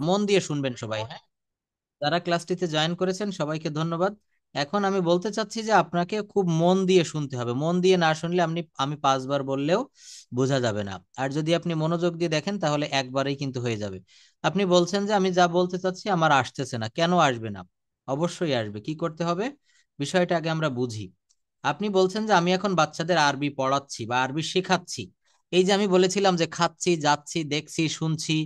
মন দিয়ে শুনবেন সবাই, হ্যাঁ। যারা ক্লাসটিতে জয়েন করেছেন সবাইকে ধন্যবাদ। এখন আমি বলতে চাচ্ছি যে আপনাকে খুব মন দিয়ে শুনতে হবে। মন দিয়ে না শুনলে আমি 5 বার বললেও বোঝা যাবে না। আর যদি আপনি মনোযোগ দিয়ে দেখেন তাহলে একবারেই কিন্তু হয়ে যাবে। আপনি বলছেন যে আমি যা বলতে চাচ্ছি আমার আসতেছে না, কেন আসবে না? অবশ্যই আসবে। কি করতে হবে বিষয়টা আগে আমরা বুঝি। আপনি বলছেন যে আমি এখন বাচ্চাদের আরবি পড়াচ্ছি বা আরবি শেখাচ্ছি। এই যে আমি বলেছিলাম যে খাচ্ছি, যাচ্ছি, দেখছি, শুনছি,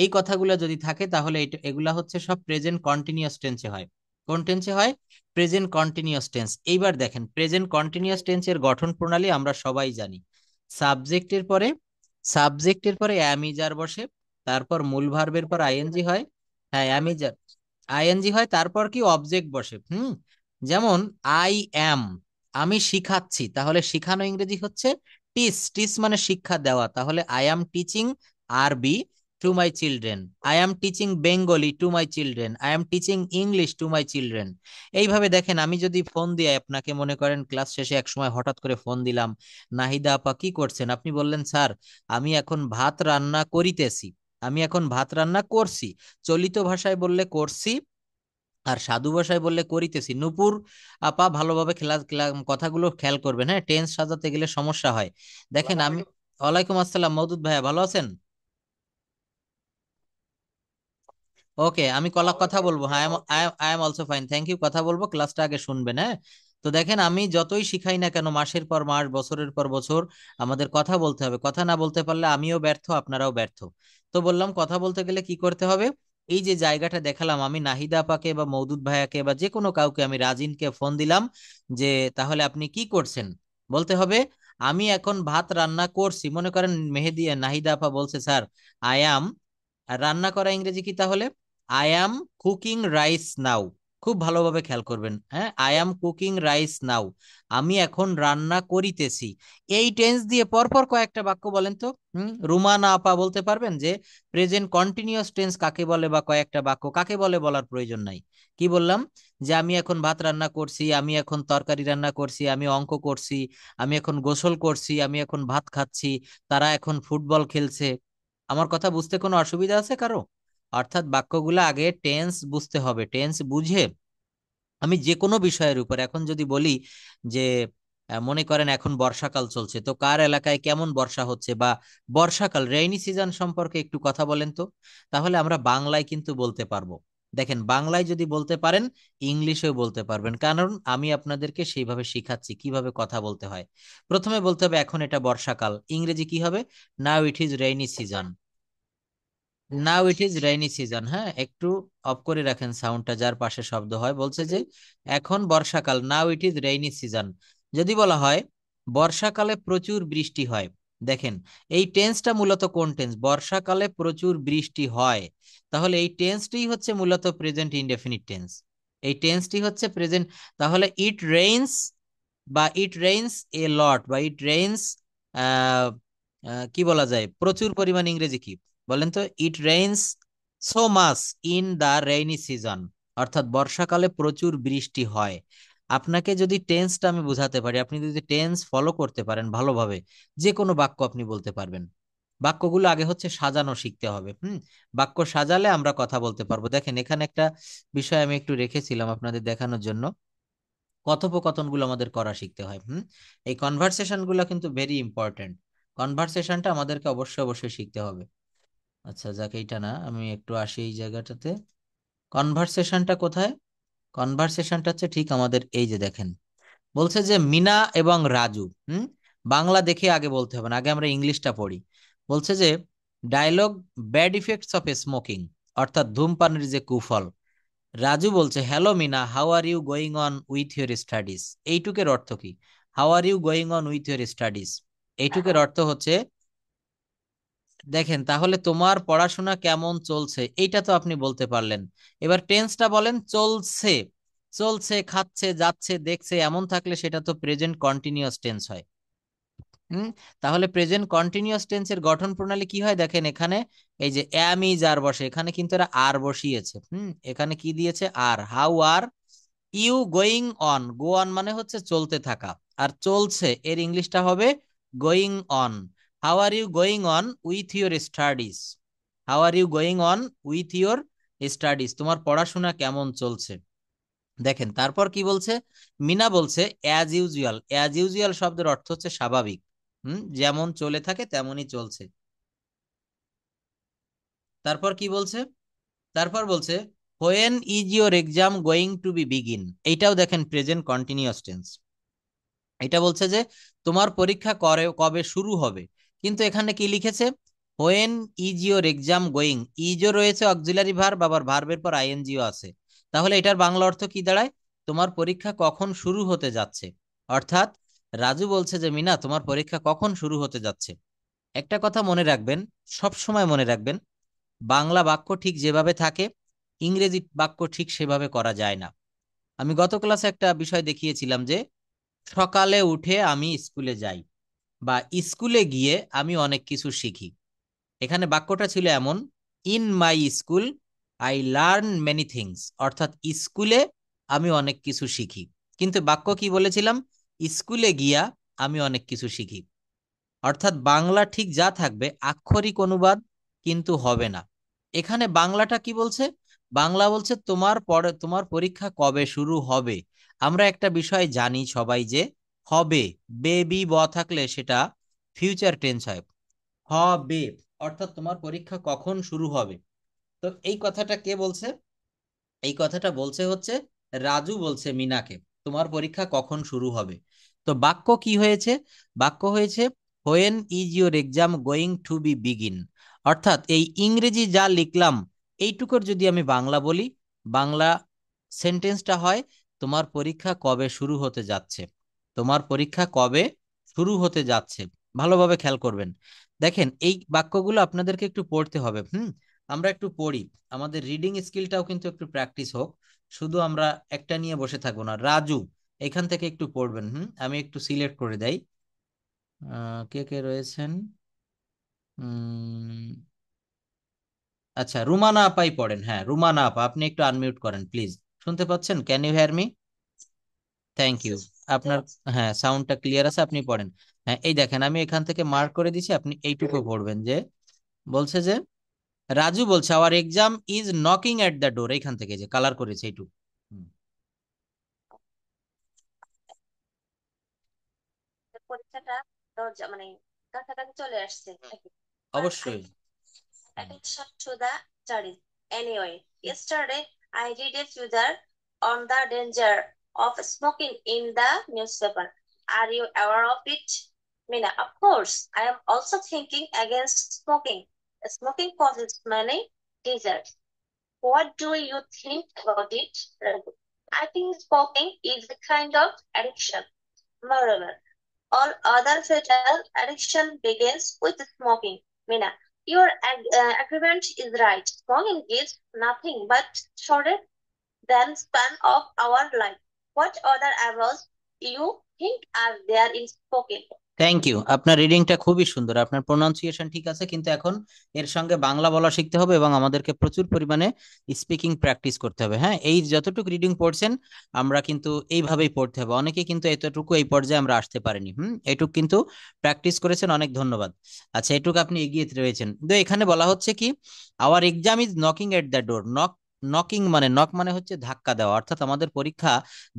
এই কথাগুলো যদি থাকে তাহলে এগুলা হচ্ছে সব প্রেজেন্ট কন্টিনিউয়াস টেন্সে হয়। কোন টেন্সে হয়? Present continuous tense. এইবার দেখেন প্রেজেন্ট কন্টিনিউয়াস টেন্সের গঠন প্রণালী আমরা সবাই জানি। সাবজেক্টের পরে সাবজেক্টের পরে অ্যামিজার বসে, তারপর মূল ভার্বের পর আইএনজি হয়। হ্যাঁ, অ্যামিজার আইএনজি হয়, তারপর কি অবজেক্ট বসে। যেমন আই অ্যাম, আমি শিখাচ্ছি, তাহলে শিখানো ইংরেজি হচ্ছে টিচ। টিচ মানে শিক্ষা দেওয়া, তাহলে আই অ্যাম টিচিং আরবি to my children, I am teaching Bengali to my children, I am teaching English to my children. এইভাবে দেখেন, আমি যদি ফোন দিয়ে আপনাকে, মনে করেন ক্লাস শেষে এক সময় হঠাৎ করে ফোন দিলাম, নাহিদা আপা কি করছেন? আপনি বললেন স্যার আমি এখন ভাত রান্না করিতেছি, আমি এখন ভাত রান্না করছি। চলিত ভাষায় বললে করছি, আর সাধু ভাষায় বললে করিতেছি। নূপুর আপা ভালোভাবে কথাগুলো খেয়াল করবেন, হ্যাঁ, টেন্স সাজাতে গেলে সমস্যা হয়। দেখেন আমি, ওয়ালাইকুম আসসালাম মওদুদ ভাইয়া, ভালো আছেন? ওকে, আমি কথা বলবো। হ্যাঁ, I am also fine, thank you. কথা বলবো, ক্লাসটা আগে শুনবেন, হ্যাঁ। তো দেখেন, আমি যতই শিখাই না কেন, মাসের পর মাস, বছরের পর বছর আমাদের কথা বলতে হবে। কথা না বলতে পারলে আমিও ব্যর্থ, আপনারাও ব্যর্থ। তো বললাম কথা বলতে গেলে কি করতে হবে। এই যে জায়গাটা দেখালাম, আমি নাহিদা আপাকে বা মওদুদ ভাইয়াকে বা যে কোনো কাউকে, আমি রাজিনকে ফোন দিলাম যে তাহলে আপনি কি করছেন, বলতে হবে আমি এখন ভাত রান্না করছি। মনে করেন মেহেদি নাহিদা আপা বলছে স্যার আই অ্যাম, আর রান্না করা ইংরেজি কি তাহলে? আই অ্যাম কুকিং রাইস নাও। খুব ভালোভাবে খেয়াল করবেন, হ্যাঁ, আই অ্যাম কুকিং রাইস নাও, আমি এখন রান্না করিতেছি। এই টেন্স দিয়ে পরপর কয়েকটা বাক্য বলেন তো। রুমানা আপা বলতে পারবেন যে প্রেজেন্ট কন্টিনিউয়াস টেন্স কাকে বলে, বা কয়েকটা বাক্য কাকে বলে বলার প্রয়োজন নাই। কি বললাম? যে আমি এখন ভাত রান্না করছি, আমি এখন তরকারি রান্না করছি, আমি অঙ্ক করছি, আমি এখন গোসল করছি, আমি এখন ভাত খাচ্ছি, তারা এখন ফুটবল খেলছে। আমার কথা বুঝতে কোনো অসুবিধা আছে কারো? অর্থাৎ বাক্যগুলো আগে টেন্স বুঝতে হবে, টেন্স বুঝে আমি যে কোনো বিষয়ের উপর এখন যদি বলি যে মনে করেন এখন বর্ষাকাল চলছে, তো কার এলাকায় কেমন বর্ষা হচ্ছে, বা বর্ষাকাল রেইনি সিজন সম্পর্কে একটু কথা বলেন তো, তাহলে আমরা বাংলায় কিন্তু বলতে পারবো। দেখেন, বাংলায় যদি বলতে পারেন ইংলিশেও বলতে পারবেন, কারণ আমি আপনাদেরকে সেইভাবে শিখাচ্ছি কিভাবে কথা বলতে হয়। প্রথমে বলতে হবে এখন এটা বর্ষাকাল, ইংরেজি কি হবে? Now it is rainy season. Now it is rainy season, হ্যাঁ, একটু অফ করে রাখেন সাউন্ডটা, যার পাশে শব্দ হয়। বলছে যে এখন বর্ষাকাল, নাও ইট ইজ রেইনি সিজন। যদি বলা হয় বর্ষাকালে প্রচুর বৃষ্টি হয়, দেখেন এই টেন্সটা মূলত কোন টেন্স? বর্ষাকালে প্রচুর বৃষ্টি হয়, তাহলে এই টেন্সটি হচ্ছে মূলত প্রেজেন্ট ইনডেফিনিট টেন্স। এই টেন্সটি হচ্ছে প্রেজেন্ট। তাহলে ইট রেইনস, বা ইট রেইনস এ লট, বা ইট রেইনস কি বলা যায় প্রচুর পরিমাণ, ইংরেজি কি বলেন তো? It rains so much in the rainy season, অর্থাৎ বর্ষাকালে প্রচুর বৃষ্টি হয়। আপনাকে যদি টেন্সটা আমি বুঝাতে পারি, আপনি যদি টেন্স ফলো করতে পারেন ভালোভাবে, যে কোনো বাক্য আপনি বলতে পারবেন। বাক্যগুলো আগে হচ্ছে সাজানো শিখতে হবে। বাক্য সাজালে আমরা কথা বলতে পারবো। দেখেন এখানে একটা বিষয় আমি একটু রেখেছিলাম আপনাদের দেখানোর জন্য। কথোপকথন গুলো আমাদের করা শিখতে হয়। এই কনভারসেশন গুলো কিন্তু ভেরি ইম্পর্টেন্ট। কনভারসেশনটা আমাদেরকে অবশ্যই অবশ্যই শিখতে হবে। আচ্ছা যাক, এইটা না, আমি একটু আসি এই জায়গাটাতে। কনভারসেশনটা কোথায়? কনভারসেশনটা হচ্ছে ঠিক আমাদের এই যে দেখেন, বলছে যে মিনা এবং রাজু। বাংলা দেখে আগে বলতে হবে না, আগে আমরা ইংলিশটা পড়ি। বলছে যে dialogue, bad effects of smoking, অর্থাৎ ধূমপানের যে কুফল। রাজু বলছে hello Meena, how are you going on with your studies. এইটুকের অর্থ কি? How are you going on with your studies, এইটুকের অর্থ হচ্ছে, দেখেন তাহলে তোমার পড়াশোনা কেমন চলছে, এইটা তো আপনি বলতে পারলেন। এবার টেন্সটা বলেন, চলছে। চলছে, খাচ্ছে, যাচ্ছে, দেখছে, এমন থাকলে সেটা তো প্রেজেন্ট কন্টিনিউয়াস টেন্স হয়। হুম তাহলে প্রেজেন্ট কন্টিনিউয়াস টেন্সের গঠন প্রণালী কি হয় দেখেন এখানে। এই যে অ্যাম ইজ আর বসে, এখানে কিন্তু এরা আর বসিয়েছে। এখানে কি দিয়েছে? Are. How are you going on, go on মানে হচ্ছে চলতে থাকা, আর চলছে এর ইংলিশটা হবে going on. How are you going on with your studies. How are you going on with your studies, তোমার পড়াশোনা কেমন চলছে। দেখেন তারপর কি বলছে, মিনা বলছে অ্যাজ ইউজুয়াল। অ্যাজ ইউজুয়াল শব্দের অর্থ হচ্ছে স্বাভাবিক, যেমন চলে থাকে তেমনই চলছে। তারপর কি বলছে, তারপর বলছে when is your exam going to be begin. এইটাও দেখেন প্রেজেন্ট কন্টিনিউয়াস টেন্স। এটা বলছে যে তোমার পরীক্ষা কবে শুরু হবে, কিন্তু এখানে কি লিখেছে, when is your exam going, ইজও রয়েছে অক্সিলারি ভার্ব, আবার ভার্বের পর আইএনজিও আছে। তাহলে এটার বাংলা অর্থ কি দাঁড়ায়, তোমার পরীক্ষা কখন শুরু হতে যাচ্ছে। অর্থাৎ রাজু বলছে যে মিনা তোমার পরীক্ষা কখন শুরু হতে যাচ্ছে। একটা কথা মনে রাখবেন, সব সময় মনে রাখবেন, বাংলা বাক্য ঠিক যেভাবে থাকে ইংরেজি বাক্য ঠিক সেভাবে করা যায় না। আমি গত ক্লাসে একটা বিষয় দেখিয়েছিলাম যে সকালে উঠে আমি স্কুলে যাই, বা স্কুলে গিয়ে আমি অনেক কিছু শিখি। এখানে বাক্যটা ছিল এমন, in my school I learn many things, অর্থাৎ স্কুলে আমি অনেক কিছু শিখি। কিন্তু বাক্য কি বলেছিলাম, স্কুলে গিয়া আমি অনেক কিছু শিখি। অর্থাৎ বাংলা ঠিক যা থাকবে আক্ষরিক অনুবাদ কিন্তু হবে না। এখানে বাংলাটা কি বলছে, বাংলা বলছে তোমার পরীক্ষা কবে শুরু হবে। আমরা একটা বিষয় জানি সবাই যে হবে, বেবি ব থাকলে সেটা ফিউচার টেন্স হয়, হবে, অর্থাৎ তোমার পরীক্ষা কখন শুরু হবে। তো এই কথাটা কে বলছে, এই কথাটা বলছে হচ্ছে রাজু বলছে মিনাকে তোমার পরীক্ষা কখন শুরু হবে। তো বাক্য কি হয়েছে, বাক্য হয়েছে when is your exam going to be begin. অর্থাৎ এই ইংরেজি যা লিখলাম এইটুকুর যদি আমি বাংলা বলি, বাংলা সেন্টেন্সটা হয় তোমার পরীক্ষা কবে শুরু হতে যাচ্ছে, তোমার পরীক্ষা কবে শুরু হতে যাচ্ছে। ভালোভাবে খেয়াল করবেন। দেখেন এই বাক্যগুলো আপনাদেরকে একটু পড়তে হবে। আমরা একটু পড়ি, আমাদের রিডিং স্কিলটাও কিন্তু একটু প্র্যাকটিস হোক। শুধু আমরা একটা নিয়ে বসে থাকবো না। রাজু এখান থেকে একটু পড়বেন। আমি একটু সিলেক্ট করে দেই কে কে রয়েছেন। উম, আচ্ছা রুমানা আপাই পড়েন, হ্যাঁ রুমানা আপা আপনি একটু আনমিউট করেন প্লিজ। শুনতে পাচ্ছেন, can you hear me? Thank you. আপনার, হ্যাঁ সাউন্ডটা ক্লিয়ার আছে, আপনি পড়েন। হ্যাঁ এই দেখেন আমি এখান থেকে মার্ক করে দিছি, আপনি এইটুকু পড়বেন যে বলছে যে রাজু বলছে our exam is knocking at the door, এইখান থেকে যে কালার করেছে এইটুকু। হুম, পরীক্ষাটা দরজা মানে কাছাকাছি চলে আসছে। অবশ্যই। Attention to the study. Anyway, yesterday I read a further on the danger of smoking in the newspaper. Are you aware of it? Mina, of course. I am also thinking against smoking. Smoking causes many diseases. What do you think about it? I think smoking is a kind of addiction. Moreover, all other fatal addiction begins with smoking. Mina, your agreement is right. Smoking gives nothing but shorter than span of our life. What other errors you think are there in smoking? Thank you, আপনার রিডিংটা খুবই সুন্দর, আপনার pronunciation ঠিক আছে, কিন্তু এখন এর সঙ্গে বাংলা বলা শিখতে হবে এবং আমাদেরকে প্রচুর পরিমাণে স্পিকিং প্র্যাকটিস করতে হবে। হ্যাঁ এই যতটুকু রিডিং পড়ছেন আমরা কিন্তু এইভাবেই পড়তে হবে, অনেকে কিন্তু এতটুকু এই পর্যায়ে আমরা আসতে পারিনি। এটুক কিন্তু প্র্যাকটিস করেছেন, অনেক ধন্যবাদ। আচ্ছা এটুকু আপনি এগিয়ে রয়েছেন। তো এখানে বলা হচ্ছে কি, our exam is knocking at the door. Knocking মানে, নক মানে হচ্ছে ধাক্কা দেওয়া, অর্থাৎ আমাদের পরীক্ষা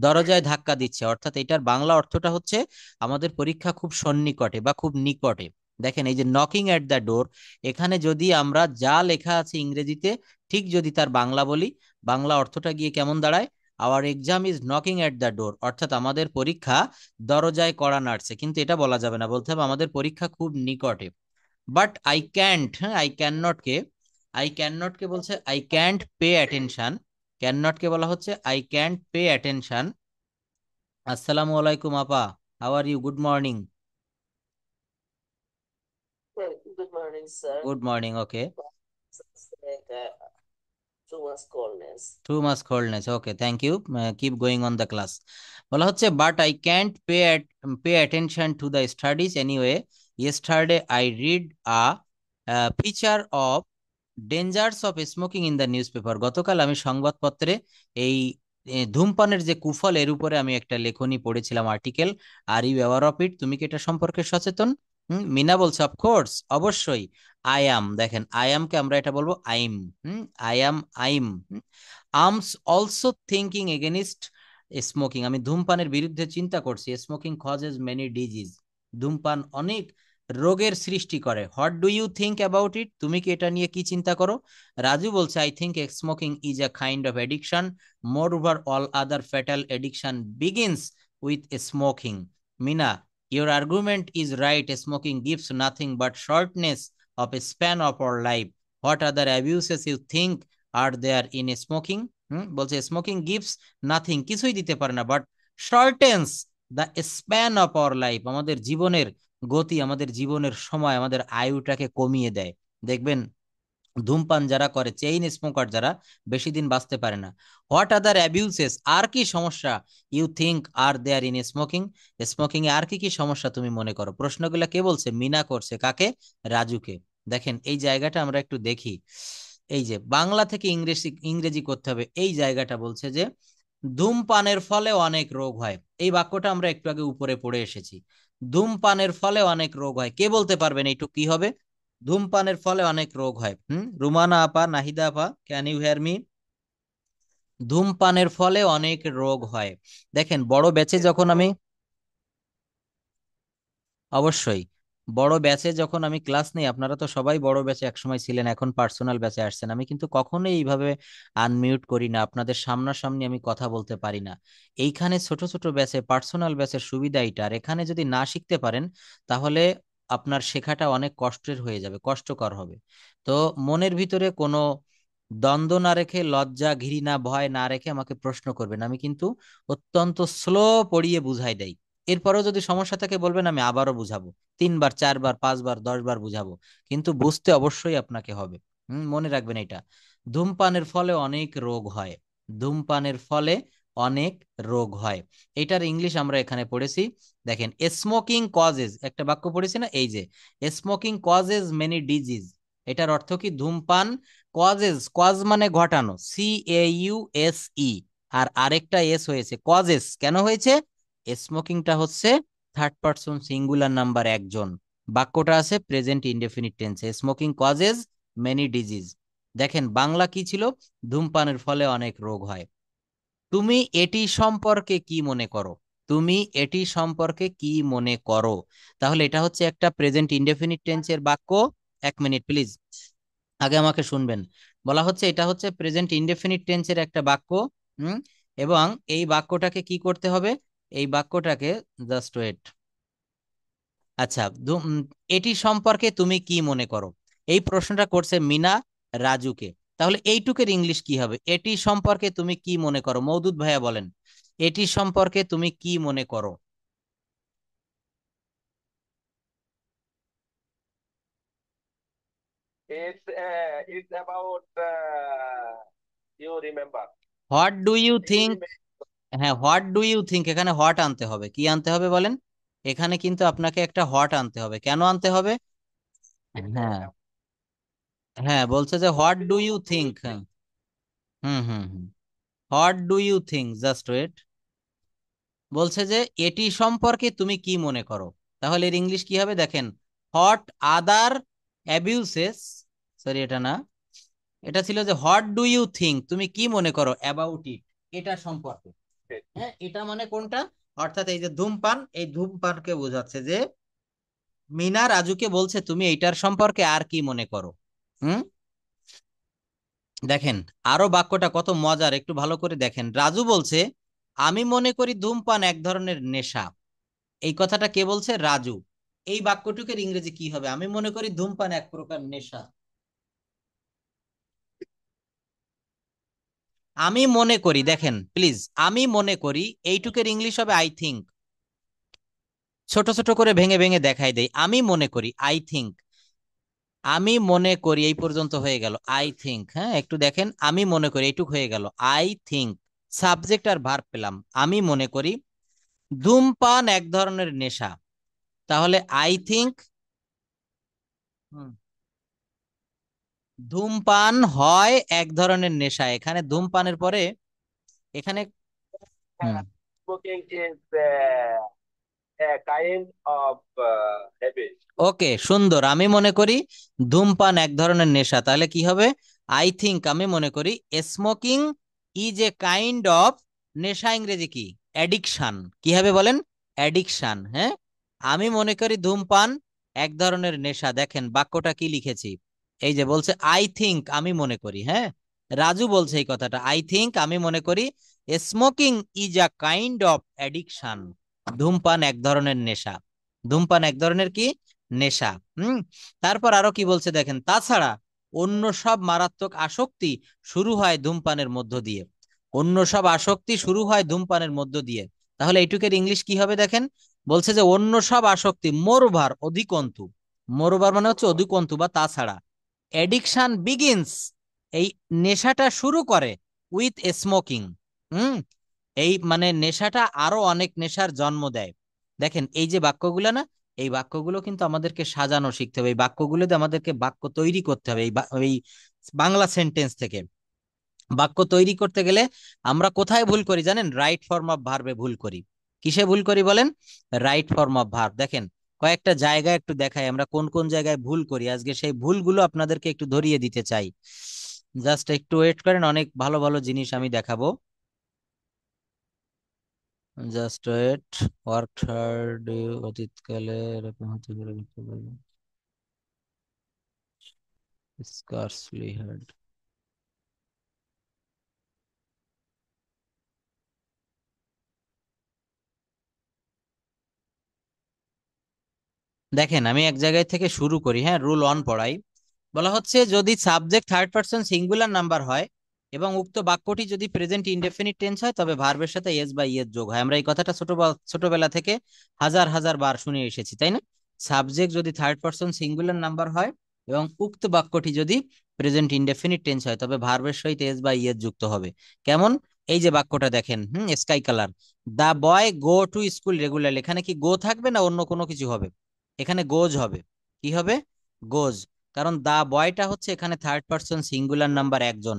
দরজায় ধাক্কা দিচ্ছে, অর্থাৎ এটার বাংলা অর্থটা হচ্ছে আমাদের পরীক্ষা খুব সন্নিকটে বা খুব নিকটে। দেখেন এই যে নকিং এট দ্য ডোর, এখানে যদি আমরা যা লেখা আছে ইংরেজিতে ঠিক যদি তার বাংলা বলি, বাংলা অর্থটা গিয়ে কেমন দাঁড়ায়, our exam is knocking at the door, অর্থাৎ আমাদের পরীক্ষা দরজায় কড়া নাড়ছে। কিন্তু এটা বলা যাবে না, বলতে হবে আমাদের পরীক্ষা খুব নিকটে। বাট আই ক্যান্ট, হ্যাঁ আই ক্যান নট কে, আই ক্যান নট কে বলছে I can't pay attention, can not কে বলা হচ্ছে আই ক্যান্ট পে অ্যাটেনশন। আসসালামু আলাইকুম আপা, how are you, good morning. Well, good morning, sir. Good morning, okay. Like too much coldness. Too much coldness, okay thank you, keep going on the class. বলা হচ্ছে but I can't pay attention to the studies anyway, yesterday I read a feature of dangers of smoking in the news paper. গতকাল আমি সংবাদপত্রে এই ধূমপানের যে কুফল এর উপরে আমি একটা লেখনী পড়েছিলাম, article. Are you aware of it, তুমি কি এটা সম্পর্কে সচেতন? মিনা বলছে অফকোর্স, অবশ্যই। আই অ্যাম, দেখেন আই অ্যামকে আমরা এটা বলবো I'm. I am, I'm. Am also thinking against smoking, আমি ধূমপানের বিরুদ্ধে চিন্তা করছি। স্মোকিং কজেস মেনি ডিজিজ, ধূমপান অনেক রোগের সৃষ্টি করে। What do you think about it, তুমি কি এটা নিয়ে কি চিন্তা করো? রাজু বলছে I think smoking is a kind of addiction, moreover all other fatal addiction begins with smoking. Mina, your argument is right. Smoking gives nothing but shortness of a span of our life. What other abuses you think are there in smoking? বলছে smoking gives nothing, কিছুই দিতে পারে না, but shortens the span of our life, আমাদের জীবনের গতি, আমাদের জীবনের সময়, আমাদের আয়ুটাকে কমিয়ে দেয়। দেখবেন ধূমপান যারা করে, চেইন স্মোকার যারা, বেশি দিন বাঁচতে পারে না। হোয়াট আদার অ্যাবিউসেস, আর কি সমস্যা you think are there in smoking, smoking এ আর কি কি সমস্যা তুমি মনে করো? প্রশ্নগুলো কে বলছে? মিনা করছে। কাকে? রাজুকে। দেখেন এই জায়গাটা আমরা একটু দেখি। এই যে বাংলা থেকে ইংরেজি ইংরেজি করতে হবে, এই জায়গাটা বলছে যে ধূমপানের ফলে অনেক রোগ হয়। এই বাক্যটা আমরা একটু আগে উপরে পড়ে এসেছি। ধূমপানের ফলে অনেক রোগ হয়, কে বলতে পারবেন এইটুকু কি হবে? ধূমপানের ফলে অনেক রোগ হয়। রুমানা আপা, নাহিদা আপা, ক্যান ইউ হেয়ার মি? ধূমপানের ফলে অনেক রোগ হয়। দেখেন বড় ব্যাচে যখন আমি, অবশ্যই বড় ব্যাচে যখন আমি ক্লাস নেই, আপনারা তো সবাই বড় ব্যাচে একসময় ছিলেন, এখন পার্সোনাল ব্যাচে আসছেন, আমি কিন্তু কখনোই এইভাবে আনমিউট করি না, আপনাদের সামনাসামনি আমি কথা বলতে পারি না। এইখানে ছোট ছোট ব্যাচে, পার্সোনাল ব্যাচের সুবিধা এইটা। আর এখানে যদি না শিখতে পারেন, তাহলে আপনার শেখাটা অনেক কষ্টের হয়ে যাবে, কষ্টকর হবে। তো মনের ভিতরে কোনো দ্বন্দ্ব না রেখে, লজ্জা ঘৃণা ভয় না রেখে আমাকে প্রশ্ন করবেন, আমি কিন্তু অত্যন্ত স্লো পড়িয়ে বুঝাই দেই। এরপরেও যদি সমস্যা থাকে বলবেন, আমি আবারও বুঝাবো, 3 বার 4 বার 5 বার 10 বার বুঝাবো, কিন্তু বুঝতে অবশ্যই আপনাকে হবে। মনে রাখবেন এটা। ধূমপানের ফলে অনেক রোগ হয়, ধূমপানের ফলে অনেক রোগ হয়। এটার ইংলিশ আমরা এখানে পড়েছি। দেখেন স্মোকিং কজেস, একটা বাক্য পড়েছি না, এই যে স্মোকিং কজেস মেনি ডিজিজ। এটার অর্থ কি? ধূমপান কজেস, কজ মানে ঘটানো, CAUSE, আর আরেকটা এস হয়েছে, কজেস কেন হয়েছে? স্মোকিংটা হচ্ছে থার্ড পারসন সিঙ্গুলার নাম্বার, একজন। বাক্যটা আছে প্রেজেন্ট ইনডেফিনিট টেন্সে, স্মোকিং কজেস মেনি ডিজিজ। দেখেন বাংলা কি ছিল? ধূমপানের ফলে অনেক রোগ হয়। তুমি এটি সম্পর্কে কি মনে করো? তুমি এটি সম্পর্কে কি মনে করো? তাহলে এটা হচ্ছে একটা প্রেজেন্ট ইনডেফিনিট টেন্সের বাক্য। 1 মিনিট প্লিজ, আগে আমাকে শুনবেন। বলা হচ্ছে এটা হচ্ছে প্রেজেন্ট ইনডেফিনিট টেন্সের একটা বাক্য। হুম এবং এই বাক্যটাকে কি করতে হবে? এই বাক্যটাকে, জাস্ট ওয়েট। আচ্ছা, এটি সম্পর্কে তুমি কি মনে করো? এই প্রশ্নটা করছে মিনা রাজুকে। তাহলে এইটুকের ইংলিশ কি হবে? এটি সম্পর্কে তুমি কি মনে করো? মওদুদ ভাইয়া বলেন, এটি সম্পর্কে তুমি কি মনে করো? It's about you remember. What do you You think? remember. হ্যাঁ, হোয়াট ডু ইউ থিঙ্ক, এখানে হোয়াট আনতে হবে। কি আনতে হবে বলেন? এখানে কিন্তু আপনাকে একটা হোয়াট আনতে হবে। কেন আনতে হবে? হ্যাঁ, হ্যাঁ, বলছে যে what do you think. Hmm hmm hmm what do you think, just wait. বলছে যে এটি সম্পর্কে তুমি কি মনে করো। তাহলে এর ইংলিশ কি হবে? দেখেন, হোয়াট আদার অ্যাবিউসেস, সরি এটা না, এটা ছিল যে হোয়াট ডু ইউ থিঙ্ক, তুমি কি মনে করো অ্যাবাউট ইট, এটা সম্পর্কে। হ্যাঁ, এটা মানে কোনটা? অর্থাৎ এই যে ধূমপান, এই ধূমপানকে বোঝাচ্ছে যে মিনা রাজুকে বলছে তুমি এইটার সম্পর্কে আর কি মনে করো। হুম দেখেন আরো বাক্যটা কত মজার, একটু ভালো করে দেখেন। রাজু বলছে আমি মনে করি ধূমপান এক ধরনের নেশা। এই কথাটা কে বলছে? রাজু। এই বাক্যটুকের ইংরেজি কি হবে? আমি মনে করি ধূমপান এক প্রকার নেশা। আমি মনে করি, দেখেন প্লিজ, আমি মনে করি, এইটুকের ইংলিশ হবে আই থিঙ্ক। ছোট ছোট করে ভেঙে ভেঙে দেখাই দেই। আমি মনে করি, আই থিঙ্ক। আমি মনে করি, এই পর্যন্ত হয়ে গেল আই থিঙ্ক। হ্যাঁ, একটু দেখেন, আমি মনে করি, এইটুক হয়ে গেল আই থিঙ্ক। সাবজেক্ট আর ভার্ব পেলাম। আমি মনে করি ধূমপান এক ধরনের নেশা। তাহলে আই থিঙ্ক ধূমপান হয় এক ধরনের নেশা। এখানে ধূমপানের পরে, এখানে হুম Smoking is a kind of habit. ওকে, সুন্দর। আমি মনে করি ধূমপান এক ধরনের নেশা, তাহলে কি হবে? আই থিংক, আমি মনে করি smoking is a kind of নেশা, ইংরেজি কি? অ্যাডিকশন। কি হবে বলেন? অ্যাডিকশন। হ্যাঁ, আমি মনে করি ধূমপান এক ধরনের নেশা। দেখেন বাক্যটা কি লিখেছি, এই যে বলছে আই থিংক, আমি মনে করি। হ্যাঁ, রাজু বলছে এই কথাটা, আই থিংক, আমি মনে করি smoking is a kind of addiction. ধূমপান এক ধরনের নেশা। ধূমপান এক ধরনের কি? নেশা। হুম। তারপর আরো কি বলছে দেখেন, তাছাড়া অন্য সব মারাত্মক আসক্তি শুরু হয় ধূমপানের মধ্য দিয়ে। অন্য সব আসক্তি শুরু হয় ধূমপানের মধ্য দিয়ে। তাহলে এইটুকের ইংলিশ কি হবে দেখেন, বলছে যে অন্য সব আসক্তি, মোরওভার, অধিকন্তু। মোরওভার মানে হচ্ছে অধিকন্তু বা তাছাড়া। এডিকশন বিগিনস, এই নেশাটা শুরু করে উইথ স্মোকিং। হুম। এই মানে নেশাটা আরো অনেক নেশার জন্ম দেয়। দেখেন এই যে বাক্যগুলো না, এই বাক্যগুলো কিন্তু আমাদেরকে সাজানো শিখতে হবে। এই বাক্যগুলোতে আমাদেরকে বাক্য তৈরি করতে হবে। এই বাংলা সেন্টেন্স থেকে বাক্য তৈরি করতে গেলে আমরা কোথায় ভুল করি জানেন? রাইট ফর্ম অফ ভার্বে ভুল করি। কিসে ভুল করি বলেন? Right form of verb. দেখেন কয়েকটা জায়গায় একটু দেখাই আমরা কোন কোন জায়গায় ভুল করি, আজকে সেই ভুলগুলো আপনাদেরকে একটু ধরিয়ে দিতে চাই। জাস্ট একটু ওয়েট করেন, অনেক ভালো ভালো জিনিস আমি দেখাবো। Just wait. ওয়ার্ক হার্ড, অতীতকালে এরকম হতে পারে, স্কার্সলি হার্ড। দেখেন আমি এক জায়গায় থেকে শুরু করি। হ্যাঁ, রুল অন পড়াই। বলা হচ্ছে যদি subject third person singular number হয় এবং উক্ত বাক্যটি যদি প্রেজেন্ট ইনডেফিনিট টেন্স হয়, তবে ভার্বের সাথে এস বা ইএস যোগ হয়। আমরা এই কথাটা ছোটবেলা থেকে হাজার হাজার বার শুনে এসেছি, তাই না? সাবজেক্ট যদি থার্ড পারসন সিঙ্গুলার নাম্বার হয় এবং উক্ত বাক্যটি যদি প্রেজেন্ট ইনডেফিনিট টেন্স হয়, তবে ভার্বের সহিত এস বা ইএস যুক্ত হবে। কেমন? এই যে বাক্যটা দেখেন, sky colour, the boy go to school regularly, এখানে কি গো থাকবে না অন্য কোনো কিছু হবে? এখানে গোজ হবে। কি হবে? গোজ। কারণ দা বয়টা হচ্ছে এখানে থার্ড পারসন সিঙ্গুলার নাম্বার একজন।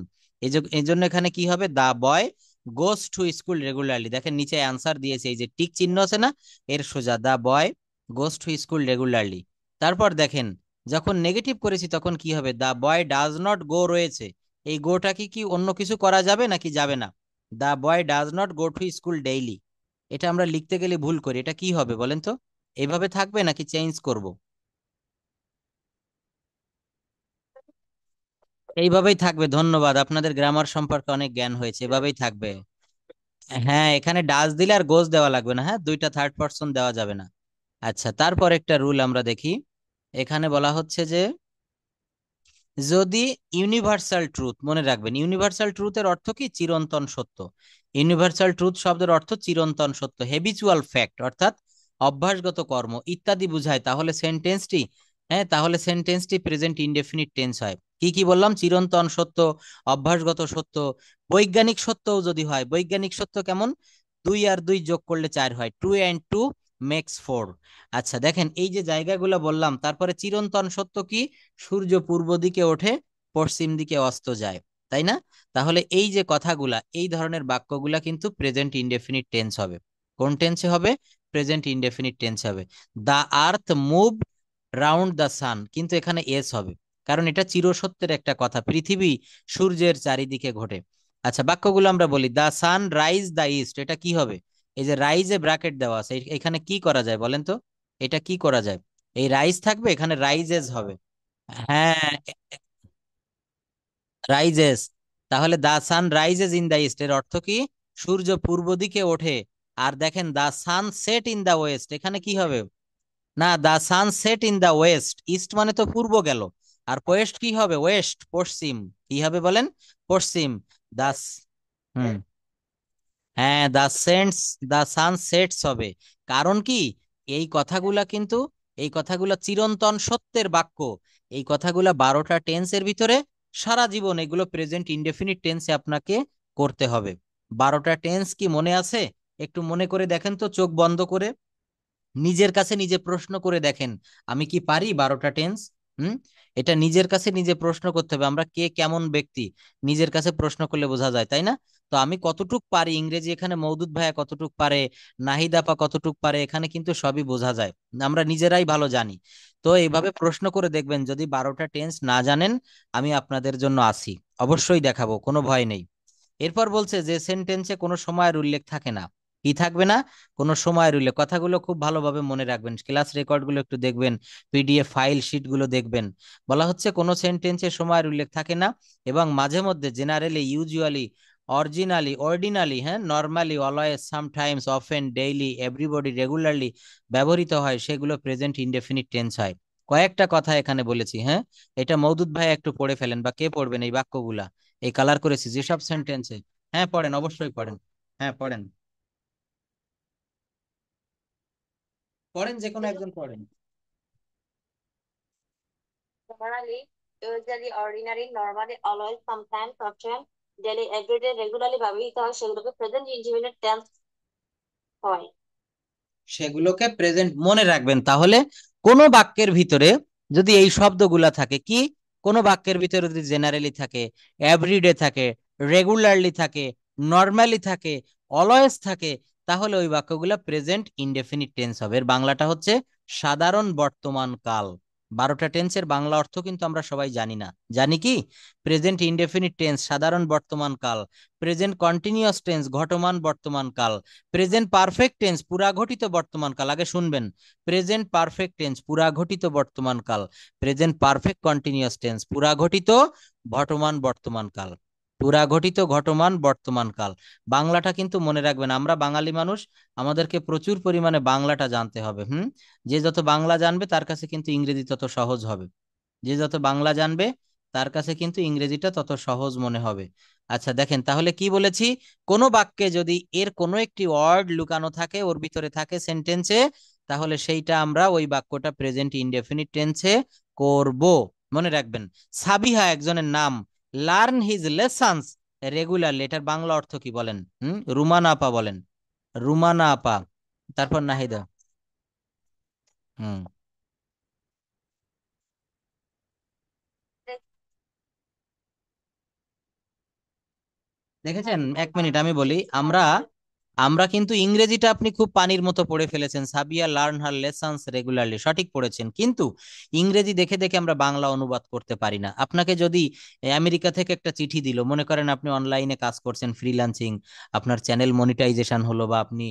এই জন্য এখানে কি হবে? দা বয় গোস টু স্কুল রেগুলারলি। দেখেন নিচে অ্যান্সার দিয়েছে, এই যে টিক চিহ্ন আছে না, এর সোজা দা বয় গোস টু স্কুল রেগুলারলি। তারপর দেখেন যখন নেগেটিভ করেছি তখন কি হবে? দা বয় ডাজ নট গো রয়েছে, এই গোটা কি কি অন্য কিছু করা যাবে নাকি যাবে না? The boy does not go to school daily. এটা আমরা লিখতে গেলে ভুল করি, এটা কি হবে বলেন তো? এইভাবে থাকবে নাকি চেঞ্জ করব? এইভাবেই থাকবে। ধন্যবাদ, আপনাদের গ্রামার সম্পর্কে অনেক জ্ঞান হয়েছে, এভাবেই থাকবে। হ্যাঁ, এখানে ডাজ দিলে আর গোজ দেওয়া লাগবে না। হ্যাঁ, দুইটা থার্ড পারসন দেওয়া যাবে না। আচ্ছা, তারপর একটা রুল আমরা দেখি। এখানে বলা হচ্ছে যে যদি ইউনিভার্সাল ট্রুথ, মনে রাখবেন ইউনিভার্সাল ট্রুথের অর্থ কি? চিরন্তন সত্য। ইউনিভার্সাল ট্রুথ শব্দের অর্থ চিরন্তন সত্য, হেবিচুয়াল ফ্যাক্ট অর্থাৎ অভ্যাসগত কর্ম ইত্যাদি বুঝায়, তাহলে সেন্টেন্সটি, হ্যাঁ তাহলে সেন্টেন্সটি প্রেজেন্ট ইনডেফিনিট টেন্স হয়। কি কি বললাম? চিরন্তন সত্য, অভ্যাসগত সত্য, বৈজ্ঞানিক সত্যও যদি হয়। বৈজ্ঞানিক সত্য কেমন? 2 আর 2 যোগ করলে 4 হয়, 2 and 2 makes 4। আচ্ছা দেখেন এই যে জায়গাগুলো বললাম, তারপরে চিরন্তন সত্য কি? সূর্য পূর্ব দিকে ওঠে, পশ্চিম দিকে অস্ত যায়, তাই না? তাহলে এই যে কথাগুলা, এই ধরনের বাক্যগুলা কিন্তু প্রেজেন্ট ইনডেফিনিট টেন্স হবে। কোন টেন্সে হবে? প্রেজেন্ট ইনডেফিনিট টেন্স হবে। দা আর্থ মুভ রাউন্ড দা সান, কিন্তু এখানে এস হবে, কারণ এটা চিরসত্যের একটা কথা, পৃথিবী সূর্যের চারিদিকে ঘোরে। আচ্ছা বাক্যগুলো আমরা বলি, দা সান রাইজ দা ইস্ট, এটা কি হবে? এই যে রাইজে ব্র্যাকেট দেওয়া আছে, এখানে কি করা যায় বলেন তো? এটা কি করা যায়? এই রাইজ থাকবে, এখানে রাইজেস হবে। হ্যাঁ, রাইজেস। তাহলে the sun rises in the east এর অর্থ কি? সূর্য পূর্ব দিকে ওঠে। আর দেখেন the sun set in the west, এখানে কি হবে? না, the sun set in the west, east মানে তো পূর্ব গেল, আর ওয়েস্ট কি হবে? ওয়েস্ট, পশ্চিম। কি হবে বলেন? পশ্চিম। দাস, হুম, হ্যাঁ দা সান সেটস হবে। কারণ কি? এই কথাগুলা কিন্তু, এই কথাগুলা চিরন্তন সত্যের বাক্য। এই কথাগুলা 12টা টেন্সের ভিতরে সারা জীবন এগুলো প্রেজেন্ট ইনডেফিনিট টেন্সে আপনাকে করতে হবে। 12টা টেন্স কি মনে আছে? একটু মনে করে দেখেন তো, চোখ বন্ধ করে নিজের কাছে নিজে প্রশ্ন করে দেখেন, আমি কি পারি 12টা টেন্স? হুম, এটা নিজের কাছে নিজে প্রশ্ন করতে হবে, আমরা কে কেমন ব্যক্তি নিজের কাছে প্রশ্ন করলে বোঝা যায়, তাই না? তো আমি কতটুক পারি ইংরেজি, এখানে মওদুদ ভাইয়া কতটুক পারে, নাহিদ আপা কতটুক পারে, এখানে কিন্তু সবই বোঝা যায়, আমরা নিজেরাই ভালো জানি। তো এইভাবে প্রশ্ন করে দেখবেন, যদি 12টা টেন্স না জানেন আমি আপনাদের জন্য আছি, অবশ্যই দেখাবো, কোনো ভয় নেই। এরপর বলছে যে সেন্টেন্সে কোনো সময়ের উল্লেখ থাকে না। কি থাকবে না? কোনো সময়ের উল্লেখ। কথাগুলো খুব ভালোভাবে মনে রাখবেন, ক্লাস রেকর্ড গুলো একটু দেখবেন, পিডিএফ ফাইল শিট গুলো দেখবেন। বলা হচ্ছে কোনো সেন্টেন্সে সময়ের উল্লেখ থাকে না, এবং মাঝে মধ্যে জেনারেলি, ইউজুয়ালি, অরিজিনালি, অর্ডিনালি, হ্যাঁ, normally, always, sometimes, often, daily, everybody, regularly ব্যবহৃত হয়, সেগুলো প্রেজেন্ট ইনডেফিনিট টেন্স হয়। কয়েকটা কথা এখানে বলেছি, হ্যাঁ, এটা মওদুদ ভাই একটু পড়ে ফেলেন, বা কে পড়বেন এই বাক্যগুলা, এই কালার করেছি যেসব সেন্টেন্সে। হ্যাঁ পড়েন, অবশ্যই পড়েন। হ্যাঁ পড়েন, পড়েন, যে কোনো একজন পড়েন। Generally, usually, ordinary, normally, always, sometimes, often, daily, everyday, regularly ব্যবহৃত হয়, সেগুলোকে প্রেজেন্ট ইনডিফিনিট টেন্স হয়। সেগুলোকে প্রেজেন্ট মনে রাখবেন, তাহলে কোন বাক্যের ভিতরে যদি এই শব্দগুলা থাকে, কি, কোন বাক্যের ভিতরে যদি জেনারেলি থাকে, এভরিডে থাকে, রেগুলারলি থাকে, নর্মালি থাকে, অলওয়েজ থাকে, তাহলে ওই বাক্যগুলা প্রেজেন্ট ইনডেফিনিট টেন্স হবে। এর বাংলাটা হচ্ছে সাধারণ বর্তমান কাল। 12টা টেন্সের বাংলা অর্থ কিন্তু আমরা সবাই জানি না, জানি কি? প্রেজেন্ট ইনডেফিনিট টেন্স সাধারণ বর্তমান কাল, প্রেজেন্ট কন্টিনিউয়াস টেন্স ঘটমান বর্তমান কাল, প্রেজেন্ট পারফেক্ট টেন্স পুরা ঘটিত বর্তমান কাল, আগে শুনবেন, প্রেজেন্ট পারফেক্ট টেন্স পুরা ঘটিত বর্তমান কাল, প্রেজেন্ট পারফেক্ট কন্টিনিউয়াস টেন্স পুরা ঘটিত ঘটমান বর্তমান কাল, পুরা ঘটিত ঘটমান বর্তমান কাল। বাংলাটা কিন্তু মনে রাখবেন, আমরা বাঙালি মানুষ, আমাদেরকে প্রচুর পরিমাণে বাংলাটা জানতে হবে। যে যত বাংলা জানবে তার কাছে কিন্তু ইংরেজি তত সহজ হবে, যে যত বাংলা জানবে তার কাছে কিন্তু ইংরেজিটা তত সহজ মনে হবে। আচ্ছা দেখেন, তাহলে কি বলেছি, কোন বাক্যে যদি এর কোনো একটি ওয়ার্ড লুকানো থাকে, ওর ভিতরে থাকে সেন্টেন্সে, তাহলে সেইটা আমরা ওই বাক্যটা প্রেজেন্ট ইনডেফিনিট টেন্সে করব। মনে রাখবেন, সাবিহা একজনের নাম, লার্ন হিজ লেসন্স রেগুলারলি, এটার বাংলা অর্থ কি বলেন? রুমানা আপা বলেন, রুমানা আপা। তারপর নাহিদা। হুম, দেখেছেন, এক মিনিট আমি বলি, আমরা আমরা কিন্তু ইংরেজিটা আপনি খুব পানির মতো পড়ে ফেলেছেন, সাবিয়া লার্ন হার লেসন্স রেগুলারলি সঠিক পড়েছেন, কিন্তু ইংরেজি দেখে দেখে আমরা বাংলা অনুবাদ করতে পারি না। আপনাকে যদি আমেরিকা থেকে একটা চিঠি দিল, মনে করেন আপনি অনলাইনে কাজ করছেন, ফ্রিল্যান্সিং, আপনার চ্যানেল মনিটাইজেশন হলো, বা আপনি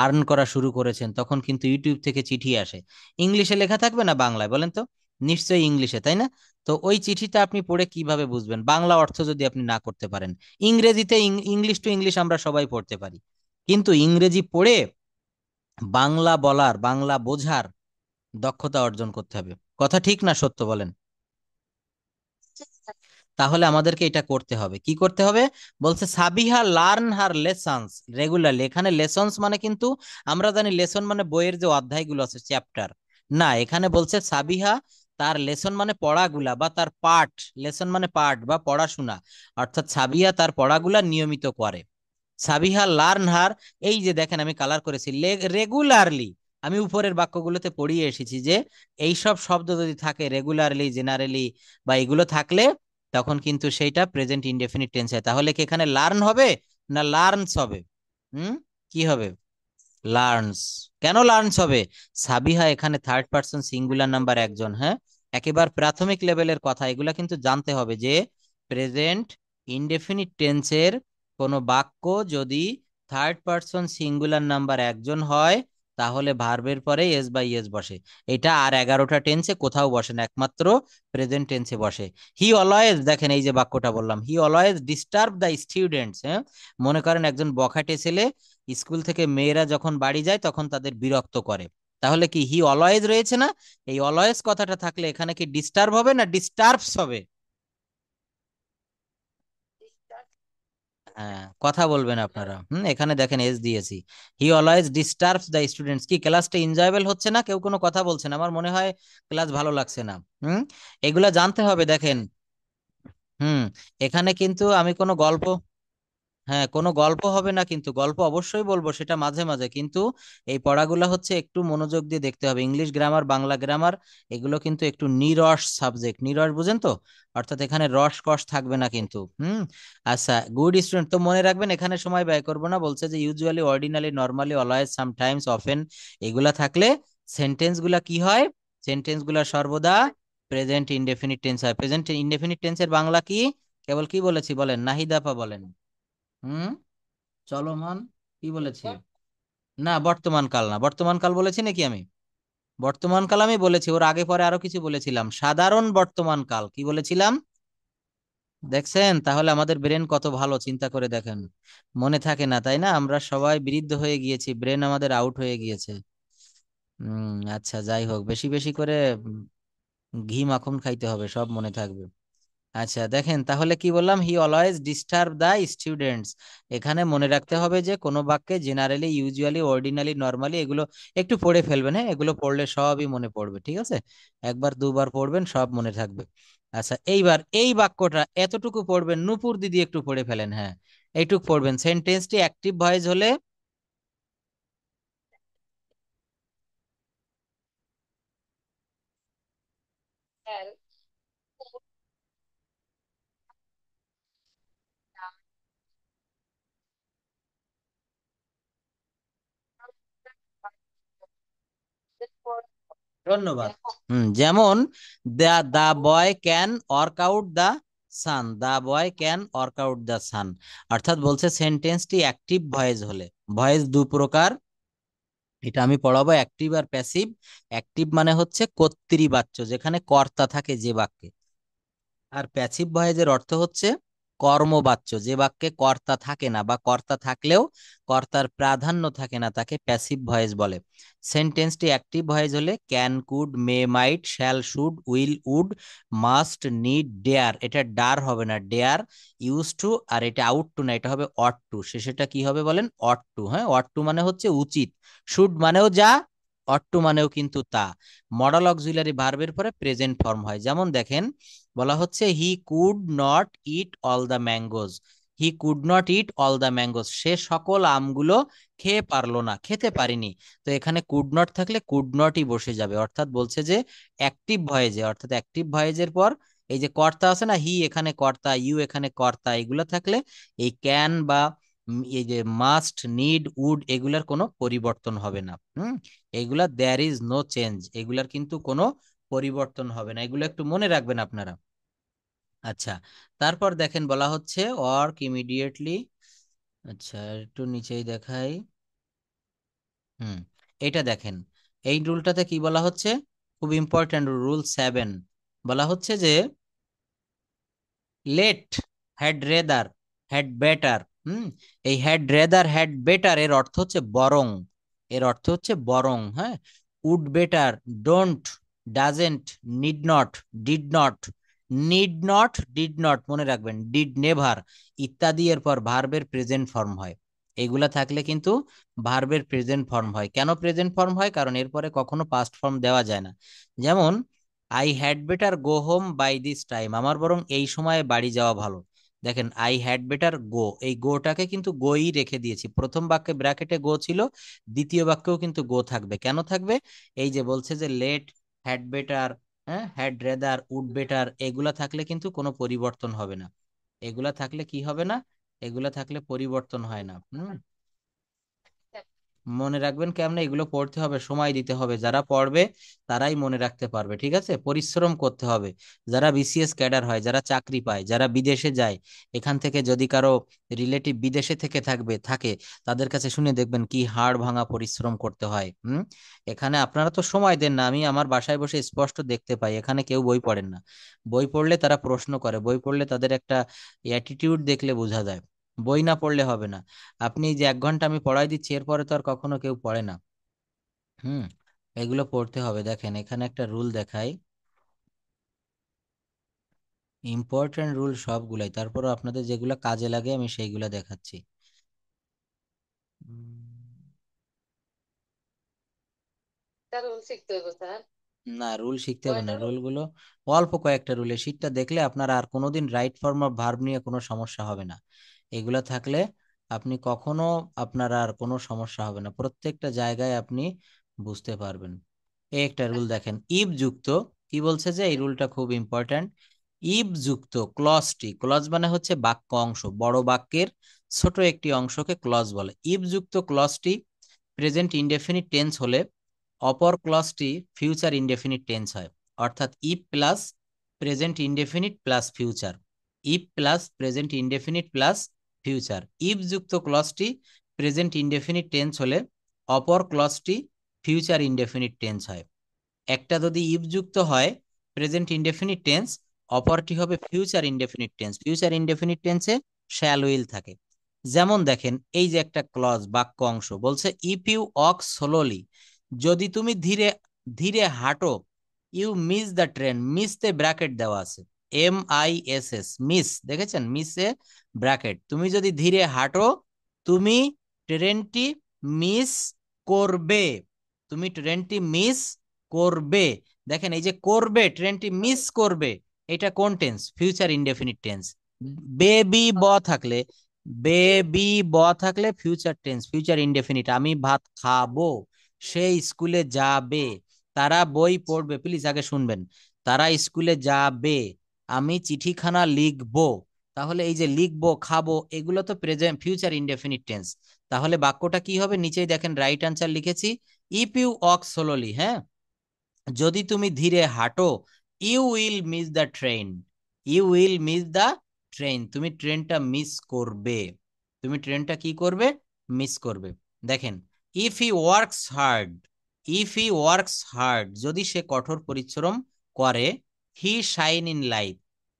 আর্ন করা শুরু করেছেন, তখন কিন্তু ইউটিউব থেকে চিঠি আসে, ইংলিশে লেখা থাকবে না বাংলায়, বলেন তো? নিশ্চয়ই ইংলিশে, তাই না? তো ওই চিঠিটা আপনি পড়ে কিভাবে বুঝবেন বাংলা অর্থ যদি আপনি না করতে পারেন? ইংরেজিতে, ইংলিশ টু ইংলিশ আমরা সবাই পড়তে পারি, কিন্তু ইংরেজি পড়ে বাংলা বলার, বাংলা বোঝার দক্ষতা অর্জন করতে হবে। কথা ঠিক না সত্য বলেন? তাহলে আমাদেরকে এটা করতে হবে, কি করতে হবে? বলছে সাবিহা লার্ন হার লেসন্স রেগুলারলি, এখানে লেসন্স মানে কিন্তু আমরা জানি লেসন মানে বইয়ের যে অধ্যায়গুলো আছে, চ্যাপ্টার, না, এখানে বলছে সাবিহা তার লেসন মানে পড়াগুলা, বা তার পাঠ, লেসন মানে পাঠ বা পড়াশোনা, অর্থাৎ সাবিহা তার পড়াগুলা নিয়মিত করে। সাবিহা লার্ন হার, এই যে দেখেন আমি কালার করেছি রেগুলারলি, আমি উপরের বাক্যগুলোতে পড়িয়ে এসেছি যে এই সব শব্দ যদি থাকে রেগুলারলি, জেনারেলি, বা এগুলো থাকলে, তখন কিন্তু সেইটা প্রেজেন্ট ইনডেফিনিট টেন্স হয়। তাহলে কি এখানে লার্ন হবে না লার্নস হবে? হুম, কি হবে? লার্নস। কেন লার্নস হবে? সাবিহা এখানে থার্ড পার্সন সিঙ্গুলার নাম্বার একজন, হ্যাঁ, একেবারে প্রাথমিক লেভেলের কথা, এগুলা কিন্তু জানতে হবে যে প্রেজেন্ট ইনডেফিনিট টেন্সের কোন বাক্য যদি থার্ড পার্সন সিঙ্গুলার নাম্বার একজন হয়, তাহলে ভার্বের পরে এস বাই এস বসে। এটা আর 11টা টেন্সে কোথাও বসে না, একমাত্র প্রেজেন্ট টেন্সে বসে। হি অলওয়েজ, দেখেন এই যে বাক্যটা বললাম, he always disturb the students, হ্যাঁ, মনে করেন একজন বখাটে ছেলে স্কুল থেকে মেয়েরা যখন বাড়ি যায় তখন তাদের বিরক্ত করে, তাহলে কি হি অলওয়েজ রয়েছে না? এই অলওয়েজ কথাটা থাকলে এখানে কি ডিস্টার্ব হবে না ডিস্টার্বস হবে? হ্যাঁ, কথা বলবেন আপনারা, এখানে দেখেন এস দিয়েছি, he always disturbs the students. কি ক্লাসটা এনজয়েবল হচ্ছে না? কেউ কোনো কথা বলছে না, আমার মনে হয় ক্লাস ভালো লাগছে না। হুম, এগুলা জানতে হবে, দেখেন। হুম, এখানে কিন্তু আমি কোনো গল্প, হ্যাঁ, কোনো গল্প হবে না, কিন্তু গল্প অবশ্যই বলবো, সেটা মাঝে মাঝে, কিন্তু এই পড়াগুলো হচ্ছে একটু মনোযোগ দিয়ে দেখতে হবে। ইংলিশ গ্রামার, বাংলা গ্রামার, এগুলো কিন্তু একটু নিরস সাবজেক্ট, নিরস বুঝেন তো, অর্থাৎ এখানে রস কস থাকবে না কিন্তু। আচ্ছা, গুড স্টুডেন্ট, তো মনে রাখবেন এখানে সময় ব্যয় করবো না, বলছে যে usually, ordinarily, normally, always, sometimes, often, এগুলা থাকলে সেন্টেন্স গুলা কি হয়? সেন্টেন্স গুলা সর্বদা প্রেজেন্ট ইনডেফিনিট টেন্স হয়। প্রেজেন্ট ইনডেফিনিট টেন্সের বাংলা কি? কেবল কি বলেছি বলেন, নাহিদাপা বলেন। হুম চলমান, কি বলেছি? না, বর্তমান কাল না, বর্তমান কাল বলেছি নাকি আমি? বর্তমান কাল আমি বলেছি, ওর আগে পরে আরো কিছু বলেছিলাম, সাধারণ বর্তমান কাল কি বলেছিলাম? দেখছেন তাহলে আমাদের ব্রেন কত ভালো, চিন্তা করে দেখেন। মনে থাকে না তাই না, আমরা সবাই বৃদ্ধ হয়ে গিয়েছি, ব্রেন আমাদের আউট হয়ে গিয়েছে। আচ্ছা, যাই হোক, বেশি বেশি করে ঘি মাখন খাইতে হবে, সব মনে থাকবে। আচ্ছা দেখেন তাহলে কি বললাম, he always disturb the students. এখানে মনে রাখতে হবে যে কোনো বাক্যে জেনারেলি, ইউজুয়ালি, অর্ডিনালি, নরমালি, এগুলো একটু পড়ে ফেলবেন। হ্যাঁ, এগুলো পড়লে সবই মনে পড়বে, ঠিক আছে? একবার দুবার পড়বেন, সব মনে থাকবে। আচ্ছা, এইবার এই বাক্যটা এতটুকু পড়বেন, নূপুর দিদি একটু পড়ে ফেলেন, হ্যাঁ, এইটুকু পড়বেন। সেন্টেন্সটি অ্যাক্টিভ ভয়েস হলে, Well, ধন্যবাদ। যেমন, the the boy can work out the sun, the boy can work out the sun, অর্থাৎ বলছে সেন্টেন্সটি অ্যাক্টিভ ভয়েস হলে। ভয়েস দু প্রকার, এটা আমি পড়াবো, অ্যাক্টিভ আর প্যাসিভ। অ্যাক্টিভ মানে হচ্ছে কর্তৃবাচ্য, যেখানে কর্তা থাকে যে বাক্যে। আর প্যাসিভ ভয়েসের অর্থ হচ্ছে কর্মবাচ্য, যে বাক্যে কর্তা থাকে না, বা কর্তা থাকলেও কর্তার প্রাধান্য থাকে না, তাকে প্যাসিভ ভয়েস বলে। সেন্টেন্সটি অ্যাক্টিভ ভয়েস হলে can, could, may, might, shall, should, will, would, must, need, dare, এটা ডার হবে না, ডেয়ার, ইউজ টু, আর এটা আউট টু না, এটা হবে অট টু, শেষেটা কি হবে বলেন? Ought to. হ্যাঁ, অট টু মানে হচ্ছে উচিত, শুড মানেও যা, অট টু মানেও কিন্তু তা। মডাল অক্সিলারি ভার্বের পরে প্রেজেন্ট ফর্ম হয়, যেমন দেখেন, বলা হচ্ছে he could not eat all the mangoes. He could not eat all the mangoes, সে সকল আমগুলো খেয়ে পারলো না, খেতে পারিনি। তো এখানে কুড নট থাকলে কুড নটই বসে যাবে, অর্থাৎ বলছে যে অ্যাক্টিভ ভয়েজে, অর্থাৎ অ্যাক্টিভ ভয়েজের পর এই যে কর্তা আছে না, হি এখানে কর্তা, ইউ এখানে কর্তা, এগুলো থাকলে এই ক্যান বা এই যে মাস্ট, নিড, উড, এগুলার কোনো পরিবর্তন হবে না। এগুলা দেয়ার ইজ নো চেঞ্জ, এগুলার কিন্তু কোনো পরিবর্তন হবে না, এগুলো একটু মনে রাখবেন আপনারা। আচ্ছা, তারপর দেখেন বলা হচ্ছে ওয়ার্ক ইমিডিয়েটলি। আচ্ছা, একটু নিচেই দেখাই। হুম এটা দেখেন, এই রুলটাতে কি বলা হচ্ছে, খুব ইম্পর্টেন্ট রুল 7, বলা হচ্ছে যে let, had rather, had better. এই হ্যাড রেদার, হ্যাড বেটার এর অর্থ হচ্ছে বরং, এর অর্থ হচ্ছে বরং। হ্যাঁ, would better, don't, doesn't, need not, did not, need not, did not, মনে রাখবেন, ডিড নেভার ইত্যাদি এর পর ভার্বের প্রেজেন্ট ফর্ম হয়। এগুলা থাকলে কিন্তু ভার্বের প্রেজেন্ট ফর্ম হয়। কেন প্রেজেন্ট ফর্ম হয়? কারণ এরপরে কখনো পাস্ট ফর্ম দেওয়া যায় না। যেমন, I had better go home by this time, আমার বরং এই সময়ে বাড়ি যাওয়া ভালো। দেখেন, আই হ্যাড বেটার গো, এই গোটাকে কিন্তু গোই রেখে দিয়েছি, প্রথম বাক্যে ব্র্যাকেটে গো ছিল, দ্বিতীয় বাক্যেও কিন্তু গো থাকবে। কেন থাকবে? এই যে বলছে যে লেট, হ্যাড বেটার, হ্যাঁ, হ্যাড রেদার, উড বেটার, এগুলা থাকলে কিন্তু কোনো পরিবর্তন হবে না। এগুলা থাকলে কি হবে না? এগুলা থাকলে পরিবর্তন হয় না। মনে রাখবেন কেমনে, এগুলো পড়তে হবে, সময় দিতে হবে, যারা পড়বে তারাই মনে রাখতে পারবে, ঠিক আছে? পরিশ্রম করতে হবে। যারা বিসিএস ক্যাডার হয়, যারা চাকরি পায়, যারা বিদেশে যায়, এখান থেকে যদি কারো রিলেটিভ বিদেশে থেকে থাকে, তাদের কাছে শুনে দেখবেন কি হাড় ভাঙা পরিশ্রম করতে হয়। এখানে আপনারা তো সময় দেন না, আমি আমার বাসায় বসে স্পষ্ট দেখতে পাই, এখানে কেউ বই পড়েন না। বই পড়লে তারা প্রশ্ন করে, বই পড়লে তাদের একটা অ্যাটিটিউড দেখলে বোঝা যায়। বই না পড়লে হবে না। আপনি যে 1 ঘন্টা আমি পড়াই দিচ্ছি, এরপরে তো আর কখনো কেউ পড়ে না। হুম এগুলো পড়তে হবে। দেখেন এখানে একটা রুল দেখাই, ইম্পর্টেন্ট রুল সবগুলাই, তারপরও আপনাদের যেগুলো কাজে লাগে আমি সেইগুলা দেখাচ্ছি। উম, রুল শিখতে হইব স্যার। না, রুল শিখতে হবে না, কয়টা রুল? রুলগুলো অল্প কয়েকটা রুলে, শীটটা দেখলে আপনার আর কোনোদিন রাইট ফর্ম অফ ভার্ব নিয়ে কোনো সমস্যা হবে না। এগুলা থাকলে আপনি কখনো আপনার আর কোনো সমস্যা হবে না, প্রত্যেকটা জায়গায় আপনি বুঝতে পারবেন। এই একটা রুল দেখেন, ইফ যুক্ত, কি বলছে যে এই রুলটা খুব ইম্পর্ট্যান্ট। ইফ যুক্ত ক্লজটি, ক্লজ মানে হচ্ছে বাক্য অংশ, বড় বাক্যের ছোট একটি অংশকে ক্লজ বলে। ইফ যুক্ত ক্লজটি প্রেজেন্ট ইনডেফিনিট টেন্স হলে অপর ক্লজটি ফিউচার ইনডেফিনিট টেন্স হয়। অর্থাৎ if plus present indefinite plus future, if plus present indefinite plus future. If যুক্ত ক্লজটি প্রেজেন্ট ইনডেফিনিট টেন্স হলে অপর ক্লজটি ফিউচার ইনডেফিনিট টেন্স হয়। একটা যদি ইফ যুক্ত হয় প্রেজেন্ট ইনডেফিনিট টেন্স, অপরটি হবে future indefinite tense. Future indefinite টেন্সে শ্যাল উইল থাকে। যেমন দেখেন এই যে একটা ক্লজ বাক্য অংশ বলছে ইফ ইউ ওয়াক স্লোলি, যদি তুমি ধীরে ধীরে হাঁটো, ইউ মিস দ্য ট্রেন, মিসতে ব্র্যাকেট দেওয়া আছে, MISS, মিস, দেখেছেন মিসে ব্র্যাকেট। তুমি যদি ধীরে হাঁটো তুমি ট্রেনটি মিস করবে, তুমি ট্রেনটি মিস করবে। দেখেন এই যে করবে, ট্রেনটি মিস করবে, এটা কোন tense? Future indefinite tense. Baby ব থাকলে, বেবি ব থাকলে ফিউচার টেন্স, ফিউচার ইনডেফিনিট। আমি ভাত খাবো, সে স্কুলে যাবে, তারা বই পড়বে, প্লিজ আগে শুনবেন, তারা স্কুলে যাবে, আমি চিঠিখানা লিখবো। তাহলে এই যে লিখবো, খাবো, এগুলো তো প্রেজেন্ট ফিউচার ইনডেফিনিট টেন্স। তাহলে বাক্যটা কি হবে? নিচেই দেখেন রাইট অ্যান্সার লিখেছি, ইফ ইউ ওয়াক স্লোলি, হ্যাঁ, যদি তুমি ধীরে হাঁটো, you will miss the train, you will miss the train, তুমি ট্রেনটা মিস করবে, তুমি ট্রেনটা কি করবে? মিস করবে। দেখেন if he works hard, if he works hard, যদি সে কঠোর পরিশ্রম করে, হি শাইন ইন লাইফ।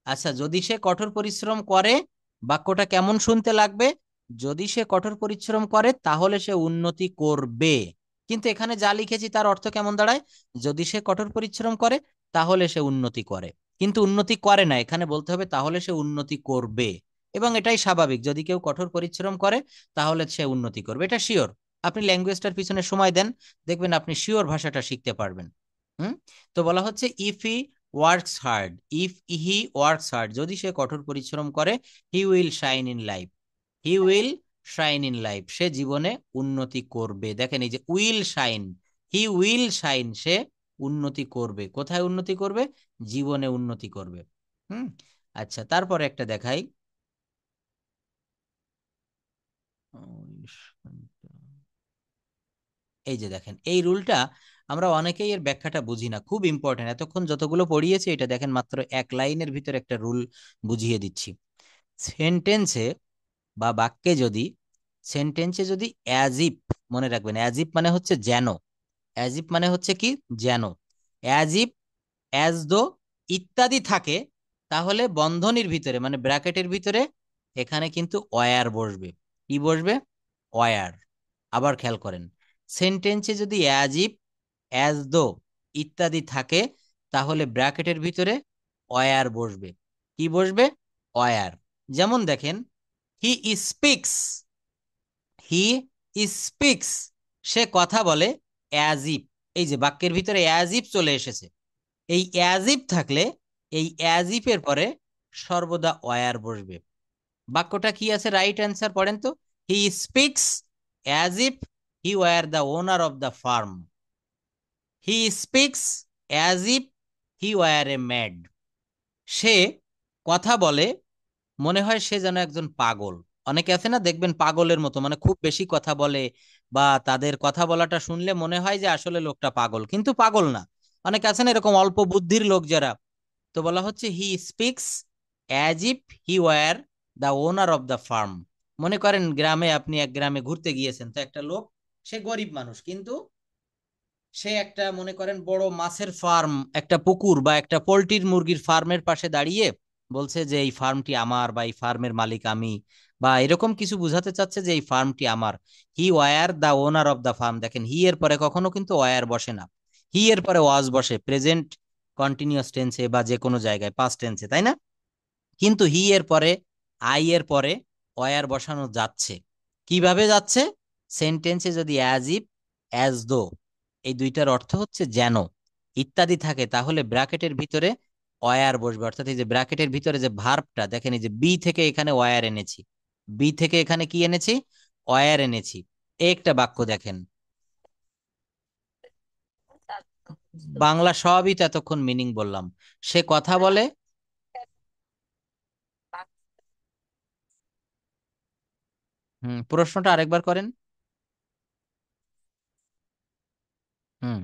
আচ্ছা, যদি সে কঠোর পরিশ্রম করে, বাক্যটা কেমন শুনতে লাগবে? যদি সে কঠোর পরিশ্রম করে তাহলে সে উন্নতি করবে। কিন্তু এখানে যা লিখেছি তার অর্থ কেমন দাঁড়ায়? যদি সে কঠোর পরিশ্রম করে তাহলে সে উন্নতি করে, কিন্তু উন্নতি করে না, এখানে বলতে হবে তাহলে সে উন্নতি করবে। এবং এটাই স্বাভাবিক, যদি কেউ কঠোর পরিশ্রম করে তাহলে সে উন্নতি করবে, এটা শিওর। আপনি ল্যাঙ্গুয়েজটার পিছনে সময় দেন, দেখবেন আপনি শিওর ভাষাটা শিখতে পারবেন। হুম। তো বলা হচ্ছে if he works hard, if he works hard, যদি সে কঠোর পরিশ্রম করে, he will shine in life, he will shine in life, সে জীবনে উন্নতি করবে। দেখেন এই যে will shine, he will shine, সে উন্নতি করবে। কোথায় উন্নতি করবে? জীবনে উন্নতি করবে। হুম। আচ্ছা, তারপরে একটা দেখাই, এই যে দেখেন এই রুলটা আমরা অনেকেই এর ব্যাখ্যাটা বুঝি না, খুব ইম্পর্টেন্ট। এতক্ষণ যতগুলো পড়িয়েছি এটা দেখেন মাত্র এক লাইনের ভিতরে একটা রুল বুঝিয়ে দিচ্ছি। সেন্টেন্সে বা বাক্যে যদি, সেন্টেন্সে যদি অ্যাজ ইফ, মনে রাখবেন অ্যাজ ইফ মানে হচ্ছে যেন, অ্যাজ ইফ মানে হচ্ছে কি যেন, অ্যাজ ইফ, অ্যাজ দো ইত্যাদি থাকে, তাহলে বন্ধনীর ভিতরে মানে ব্র্যাকেটের ভিতরে এখানে কিন্তু ওয়্যার বসবে। কি বসবে? ওয়্যার। আবার খেয়াল করেন, সেন্টেন্সে যদি অ্যাজ ইফ, অ্যাজ দো ইত্যাদি থাকে তাহলে ব্র্যাকেটের ভিতরে ওয়্যার বসবে। কি বসবে? ওয়্যার। যেমন দেখেন হি স্পিক্স, হি স্পিক্স, সে কথা বলে, অ্যাজ ইফ, এই যে বাক্যের ভিতরে অ্যাজ ইফ চলে এসেছে, এই অ্যাজ ইফ থাকলে এই অ্যাজ ইফ এর পরে সর্বদা ওয়্যার বসবে। বাক্যটা কি আছে? রাইট অ্যান্সার পড়েন তো, he speaks as if he were the owner of the firm, he speaks as if he were a mad, সে কথা বলে মনে হয় সে যেন একজন পাগল। অনেকে আছে না দেখবেন পাগলের মতো, মানে খুব বেশি কথা বলে, বা তাদের কথা বলাটা শুনলে মনে হয় যে আসলে লোকটা পাগল, কিন্তু পাগল না। অনেকে আছে না এরকম অল্প বুদ্ধির লোক যারা। তো বলা হচ্ছে he speaks as if he were the owner of the firm. মনে করেন গ্রামে, আপনি এক গ্রামে ঘুরতে গিয়েছেন, তো একটা লোক, সে গরিব মানুষ, কিন্তু সে একটা মনে করেন বড় মাছের ফার্ম, একটা পুকুর বা একটা পোল্ট্রির মুরগির ফার্মের পাশে দাঁড়িয়ে বলছে যে এই ফার্মটি আমার, বা এই ফার্মের মালিক আমি, বা এরকম কিছু বুঝাতে চাচ্ছে যে এই ফার্মটি আমার। He were the owner of the firm. দেখেন হি এর পরে কখনো কিন্তু ওয়্যার বসে না, হি এর পরে ওয়াজ বসে প্রেজেন্ট কন্টিনিউয়াস টেন্সে বা যে কোনো জায়গায় পাস্ট টেন্সে, তাই না? কিন্তু হি এর পরে, আই এর পরে ওয়্যার বসানো যাচ্ছে। কিভাবে যাচ্ছে? সেন্টেন্সে যদি অ্যাজ ইফ, অ্যাজ দো এই দুইটার অর্থ হচ্ছে যেন ইত্যাদি থাকে তাহলে ব্র্যাকেটের ভিতরে ওয়্যার বসবে। অর্থাৎ এই যে ব্র্যাকেটের ভিতরে যে ভার্বটা দেখেন, এই যে বি থেকে এখানে ওয়্যার এনেছি, বি থেকে এখানে কি এনেছি, ওয়্যার এনেছি। একটা বাক্য দেখেন, বাংলা সবই তো এতক্ষণ মিনিং বললাম। সে কথা বলে, প্রশ্নটা আরেকবার করেন। হুম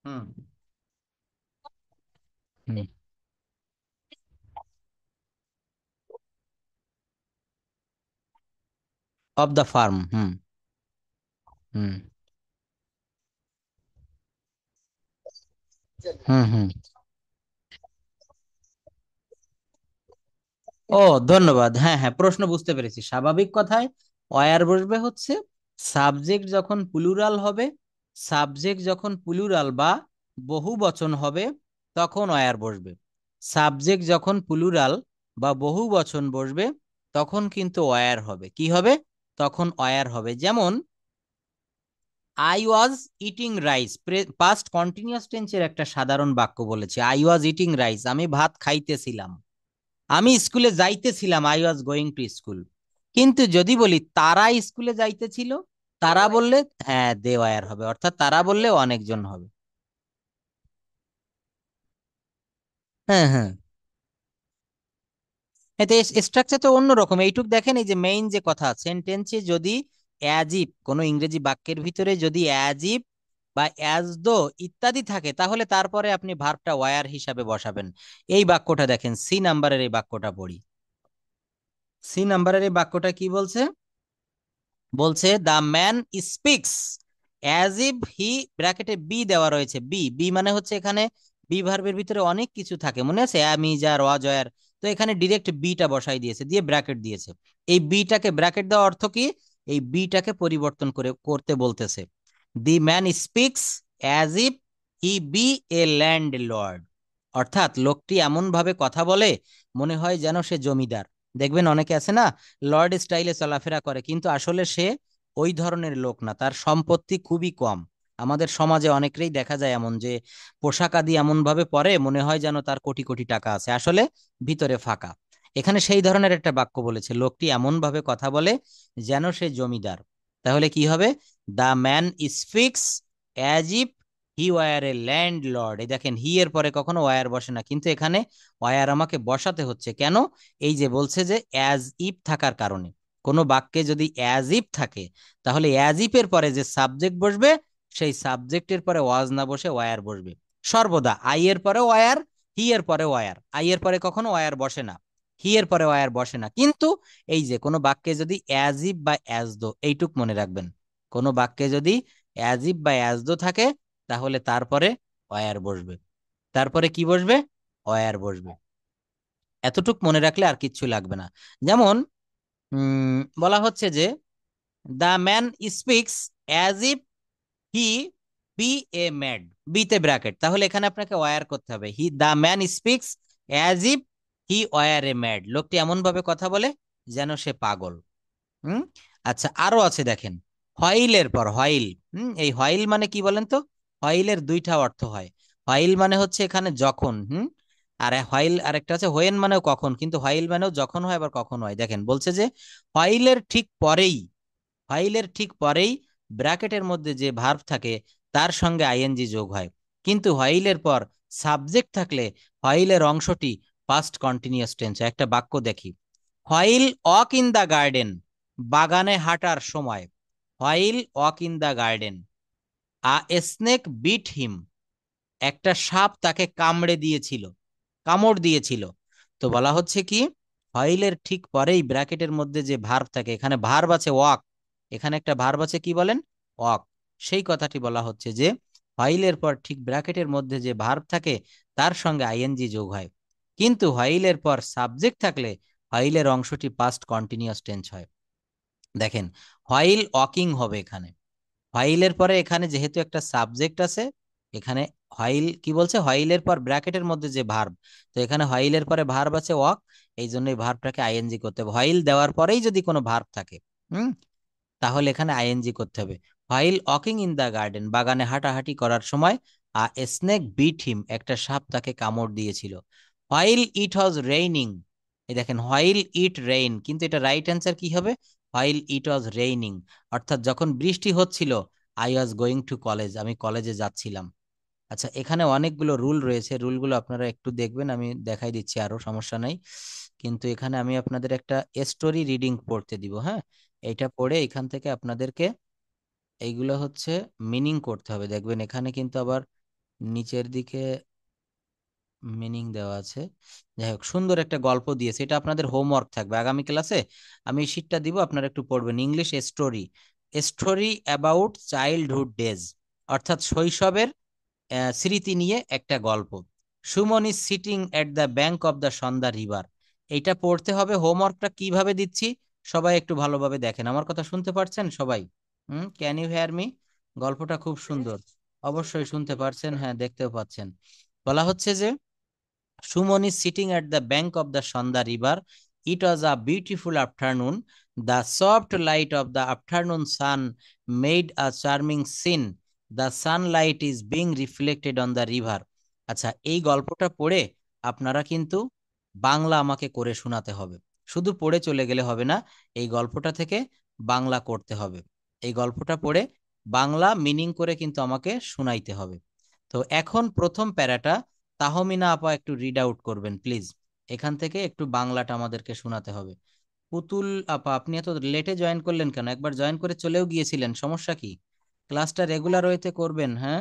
hmm hmm of the farm. Hmm hmm hmm হুম ও, ধন্যবাদ। হ্যাঁ হ্যাঁ, প্রশ্ন বুঝতে পেরেছি। স্বাভাবিক কথায় ওয়্যার বসবে হচ্ছে সাবজেক্ট যখন প্লুরাল হবে, সাবজেক্ট যখন প্লুরাল বা বহু বচন হবে তখন ওয়্যার বসবে। সাবজেক্ট যখন প্লুরাল বা বহু বচন বসবে তখন কিন্তু ওয়্যার হবে। কি হবে? তখন ওয়্যার হবে। যেমন I was eating rice, past continuous টেন্সের একটা সাধারণ বাক্য বলেছি। আই ওয়াজ ইটিং রাইস, আমি ভাত খাইতেছিলাম। আমি স্কুলে যাইতেছিলাম, I was going to school. কিন্তু যদি বলি তারা স্কুলে যাইতেছিল, তারা বললে হ্যাঁ দে ওয়্যার হবে, অর্থাৎ তারা বললে অনেকজন হবে। হ্যাঁ হ্যাঁ, এতে স্ট্রাকচার তো অন্যরকম। এইটুক দেখেন, এই যে মেইন যে কথা, সেন্টেন্সে যদি অ্যাজ ইফ, কোনো ইংরেজি বাক্যের ভিতরে যদি অ্যাজ ইফ বা অ্যাজ দো ইত্যাদি থাকে, তাহলে তারপরে আপনি ভার্বটা ওয়্যার হিসাবে বসাবেন। এই বাক্যটা দেখেন, সি নাম্বারের এই বাক্যটা পড়ি। সি নাম্বারের এই বাক্যটা কি বলছে? বলছে the man speaks as if he, ব্র্যাকেটে বি দেওয়া রয়েছে। বি বি মানে হচ্ছে এখানে বি ভার্বের ভিতরে অনেক কিছু থাকে, মনে আছে, অ্যাম ইজ আর ওয়াজ ওয়্যার। তো এখানে ডিরেক্ট বিটা বসাই দিয়েছে, দিয়ে ব্র্যাকেট দিয়েছে। এই বিটাকে, ব্র্যাকেট দেওয়া অর্থ কি, এই বিটাকে পরিবর্তন করে করতে বলতেছে। The man speaks as if he be A land Lord, অর্থাৎ লোকটি এমন ভাবে কথা বলে মনে হয় যেন সে জমিদার। দেখবেন অনেকে আছে না, লর্ড স্টাইলে চলাফেরা করে, কিন্তু আসলে সে ওই ধরনের লোক না, তার সম্পত্তি খুবই কম। আমাদের সমাজে অনেকেই দেখা যায় এমন, যে পোশাক আদি এমন ভাবে পরে মনে হয় যেন তার কোটি কোটি টাকা আছে, আসলে ভিতরে ফাঁকা। এখানে সেই ধরনের একটা বাক্য বলেছে, লোকটি এমন ভাবে কথা বলে যেন সে জমিদার। তাহলে কি হবে? The man speaks as if he war A land Lord. এই দেখেন, হি এর পরে কখনো ওয়ার বসে না, কিন্তু এখানে ওয়ার আমাকে বসাতে হচ্ছে কেন? এই যে বলছে যে অ্যাজ ইফ থাকার কারণে। কোনো বাক্যে যদি অ্যাজ ইফ থাকে, তাহলে অ্যাজ ইফ এর পরে যে সাবজেক্ট বসবে, সেই সাবজেক্টের পরে ওয়াজ না বসে ওয়ার বসবে। সর্বদা আই এর পরে ওয়ার, হি এর পরে ওয়ার। আই এর পরে কখনো ওয়ার বসে না, হি এর পরে ওয়ার বসে না। কিন্তু এই যে কোনো বাক্যে যদি অ্যাজ ইফ বা অ্যাজ দো, এইটুক মনে রাখবেন, কোনো বাক্যে যদি অ্যাজ ইফ বা অ্যাজ দো থাকে, তাহলে তারপরে ওয়্যার বসবে। তারপরে কি বসবে? ওয়্যার বসবে। এতটুক মনে রাখলে আর কিচ্ছু লাগবে না। যেমন বলা হচ্ছে যে the man speaks as if he be a mad, বিতে ব্র্যাকেট, তাহলে এখানে আপনাকে ওয়্যার করতে হবে। He, the man speaks as if he were a mad, লোকটি এমন ভাবে কথা বলে যেন সে পাগল। হুম। আচ্ছা, আরো আছে দেখেন, হয়ইলের পর হয়ইল। এই হয়ইল মানে কি বলেন তো? হয়ইলের দুইটা অর্থ হয়। হয়ইল মানে হচ্ছে এখানে যখন, আর হয়ইল আরেকটা আছে হোয়েন মানেও কখন, কিন্তু হয়ইল মানেও যখন হয় আবার কখন হয়। দেখেন বলছে যে হয়ইলের ঠিক পরেই, হয়ইলের ঠিক পরেই ব্র্যাকেটের মধ্যে যে ভার্ব থাকে তার সঙ্গে আইএনজি যোগ হয়। কিন্তু হয়ইলের পর সাবজেক্ট থাকলে হয়ইলের অংশটি পাস্ট কন্টিনিউয়াস টেন্স। একটা বাক্য দেখি, while walk in the garden, বাগানে হাঁটার সময়। While walk in the garden a snake bit him, একটা সাপ তাকে কামড়ে দিয়েছিল, কামড় দিয়েছিল। তো বলা হচ্ছে কি, হোয়াইলের ঠিক পরেই ব্র্যাকেটের মধ্যে যে ভার্ব থাকে, এখানে ভার্ব আছে ওয়াক, এখানে একটা ভার্ব আছে কি বলেন, ওয়াক। সেই কথাটি বলা হচ্ছে যে হোয়াইলের পর ঠিক ব্র্যাকেটের মধ্যে যে ভার্ব থাকে তার সঙ্গে আইএনজি যোগ হয়। কিন্তু হোয়াইলের পর সাবজেক্ট থাকলে হোয়াইলের অংশটি পাস্ট কন্টিনিউয়াস টেন্স হয়। দেখেন, হোয়াইল ওয়াকিং হবে এখানে। হোয়াইলের পরে এখানে যেহেতু একটা সাবজেক্ট আছে, এখানে হোয়াইল কি বলছে, হোয়াইলের পর ব্র্যাকেটের মধ্যে যে ভার্ব, তো এখানে হোয়াইলের পরে ভার্ব আছে ওয়াক, এই জন্য এই ভার্বটাকে আইএনজি করতে হবে। হোয়াইল দেওয়ার পরেই যদি কোনো ভার্ব থাকে, হুম, তাহলে এখানে আইএনজি করতে হবে। While walking in the garden, বাগানে হাঁটাহাঁটি করার সময়, আ স্নেক বিট হিম, একটা সাপ তাকে কামড় দিয়েছিল। হোয়াইল ইট ওয়াজ রেইনিং, এই দেখেন হোয়াইল ইট রেইন, কিন্তু এটা রাইট অ্যান্সার কি হবে? হোয়াইল ইট ওয়াজ রেইনিং, অর্থাৎ যখন বৃষ্টি হচ্ছিল, I was going to college, আমি কলেজে যাচ্ছিলাম। আচ্ছা, এখানে অনেকগুলো রুল রয়েছে, রুলগুলো আপনারা একটু দেখবেন, আমি দেখাই দিচ্ছি, আরো সমস্যা নাই। কিন্তু এখানে আমি আপনাদের একটা স্টোরি রিডিং পড়তে দিব, হ্যাঁ? এইটা পড়ে এখান থেকে আপনাদেরকে এইগুলো হচ্ছে মিনিং করতে হবে। দেখবেন এখানে কিন্তু আবার নিচের দিকে মিনিং দেওয়া আছে। যাই হোক, সুন্দর একটা গল্প দিয়েছে, এটা আপনাদের হোমওয়ার্ক থাকবে আগামী ক্লাসে। আমি এই শীটটা দিব, আপনারা একটু পড়বেন। English story, story about childhood days, অর্থাৎ শৈশবের স্মৃতি নিয়ে একটা গল্প। Suman is sitting at the bank of the Sandhya river. এইটা পড়তে হবে। হোমওয়ার্কটা কিভাবে দিচ্ছি সবাই একটু ভালোভাবে দেখেন। আমার কথা শুনতে পারছেন সবাই? Can you hear me? গল্পটা খুব সুন্দর। অবশ্যই শুনতে পারছেন, হ্যাঁ, দেখতেও পাচ্ছেন। বলা হচ্ছে যে Suman is sitting at the bank of the Sanda river. It was a beautiful afternoon. The soft light of the afternoon sun made a charming scene. The sunlight is being reflected on the river. আচ্ছা, এই গল্পটা পড়ে আপনারা কিন্তু বাংলা আমাকে করে শোনাতে হবে। শুধু পড়ে চলে গেলে হবে না, এই গল্পটা থেকে বাংলা করতে হবে। এই গল্পটা পড়ে বাংলা মিনিং করে কিন্তু আমাকে শোনাইতে হবে। তো এখন প্রথম প্যারাটা তাহমিনা আপা একটু রিড আউট করবেন প্লিজ। এখান থেকে একটু বাংলাটা আমাদেরকে শোনাতে হবে। পুতুল আপা, আপনি এত লেটে জয়েন করলেন কেন? একবার জয়েন করে চলেও গিয়েছিলেন, সমস্যা কি? ক্লাসটা রেগুলার ওয়েতে করবেন, হ্যাঁ?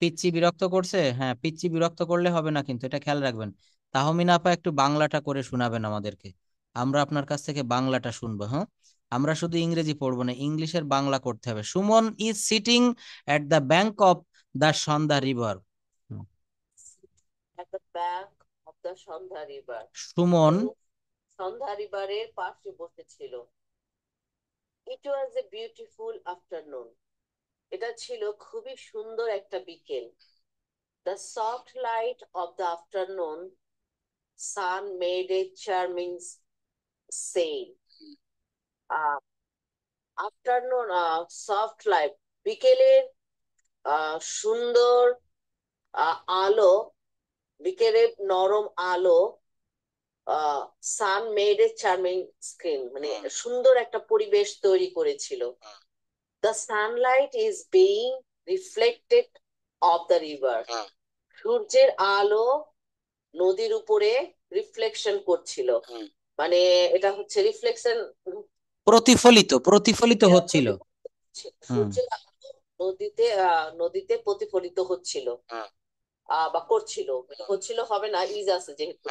পিচ্চি বিরক্ত করছে? হ্যাঁ, পিচ্চি বিরক্ত করলে হবে না, কিন্তু এটা খেয়াল রাখবেন। তাহমিনা আপা একটু বাংলাটা করে শোনাবেন আমাদেরকে, আমরা আপনার কাছ থেকে বাংলাটা শুনবো, হ্যাঁ? আমরা শুধু ইংরেজি পড়বো না, ইংলিশের বাংলা করতে হবে। Suman is sitting at the bank of the Sandhya river. at the bank of the Sandhya river. Suman Sandhya রিভারের পাশে বসেছিল। It was a beautiful afternoon. এটা ছিল খুবই সুন্দর একটা বিকেল। The soft light of the afternoon sun made a charming scene. Afternoon soft light, বিকেলের সুন্দর আলো, বিকেলের নরম আলো, সান মেড এ চার্মিং স্ক্রিন, মানে সুন্দর একটা পরিবেশ তৈরি করেছিল। The Sunlight is being reflected of the river. সূর্যের আলো নদীর উপরে রিফ্লেকশন করছিল, মানে এটা হচ্ছে রিফ্লেকশন, প্রতিফলিত প্রতিফলিত হচ্ছিল। সূর্যের আলো নদীতে নদীতে প্রতিফলিত হচ্ছিল বা করছিল, হচ্ছিল হবে না, ইজ আছে যেহেতু।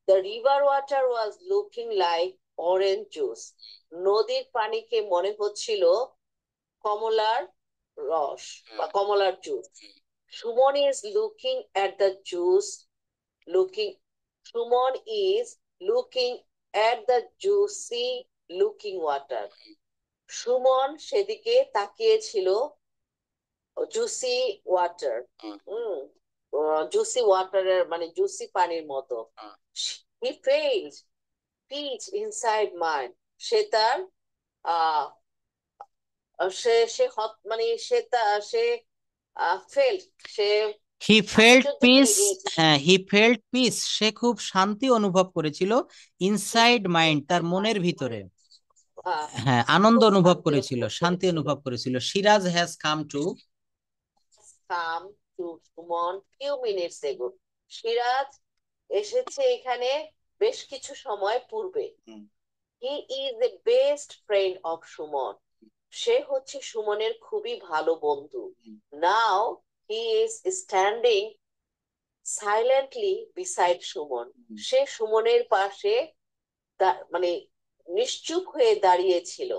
The river water was looking like orange juice. নদীর পানিকে মনে হচ্ছিল কমলার রস বা কমলার juice. Suman is looking at the juice, Suman is looking at the juicy looking water. Suman সেদিকে তাকিয়েছিল জুসি ওয়াটার, জুসি ওয়াটারের মানে জুসি পানির মতো। He felt peace inside mind. সে তার সে মানে সে ফেল্ট, সে হি ফেল্ট পিস। হ্যাঁ, হি ফেল্ট পিস, সে খুব শান্তি অনুভব করেছিল। ইনসাইড মাইন্ড, তার মনের ভিতরে। হ্যাঁ, আনন্দ অনুভব করেছিল, শান্তি অনুভব করেছিল। Siraj has come to Suman few minutes ago. Siraj এসেছে এখানে বেশ কিছু সময় পূর্বে। He is the best friend of Suman. সে হচ্ছে সুমনের খুবই ভালো বন্ধু। Now he is standing silently beside Suman. সে সুমনের পাশে মানে নিশ্চুপ হয়ে দাঁড়িয়েছিল।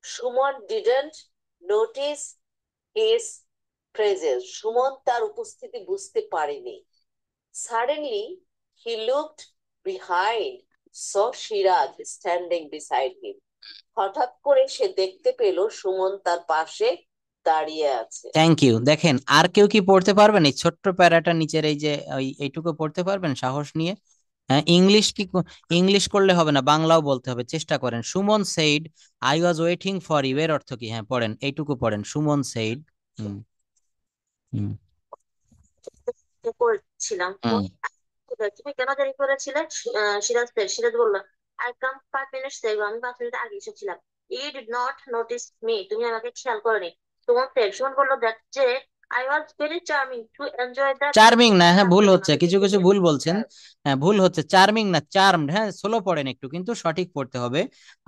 Suman didn't notice his presence. Suman তার উপস্থিতি বুঝতে পারেনি। Suddenly he looked behind, so Siraj standing beside him. হঠাৎ করে সে দেখতে পেল সুমন তার পাশে দাঁড়িয়ে আছে। Thank you. দেখেন, আর কেউ কি পড়তে পারবেন এই ছোট্ট প্যারাটা নিচের এই যে এইটুকু পড়তে পারবেন সাহস নিয়ে? হ্যাঁ, ইংলিশ কি ইংলিশ করলে হবে না, বাংলাও বলতে হবে, চেষ্টা করেন। Suman said I was waiting for you, এর অর্থ কি? হ্যাঁ, পড়েন, এইটুকু পড়েন। সুমন সেইড। হুম হুম ছিলাম তো। হুম। তুমি কেন দেরি করেছিলে? সিরাজ বলল, আই কাম 5 মিনিটস এগো, আমি 5 মিনিট আগে এসেছিলাম। You did not notice me, তুমি আমাকে খেয়াল করনি। সুমন বলল দ্যাট যে I was very charming to enjoy the charming beauty. না, হ্যাঁ ভুল চার্মিং হচ্ছে, কিছু কিছু ভুল বলছেন। Charm. হ্যাঁ ভুল হচ্ছে, চার্মিং না চার্মড, হ্যাঁ স্লো পড়েন একটু, কিন্তু সঠিক পড়তে হবে।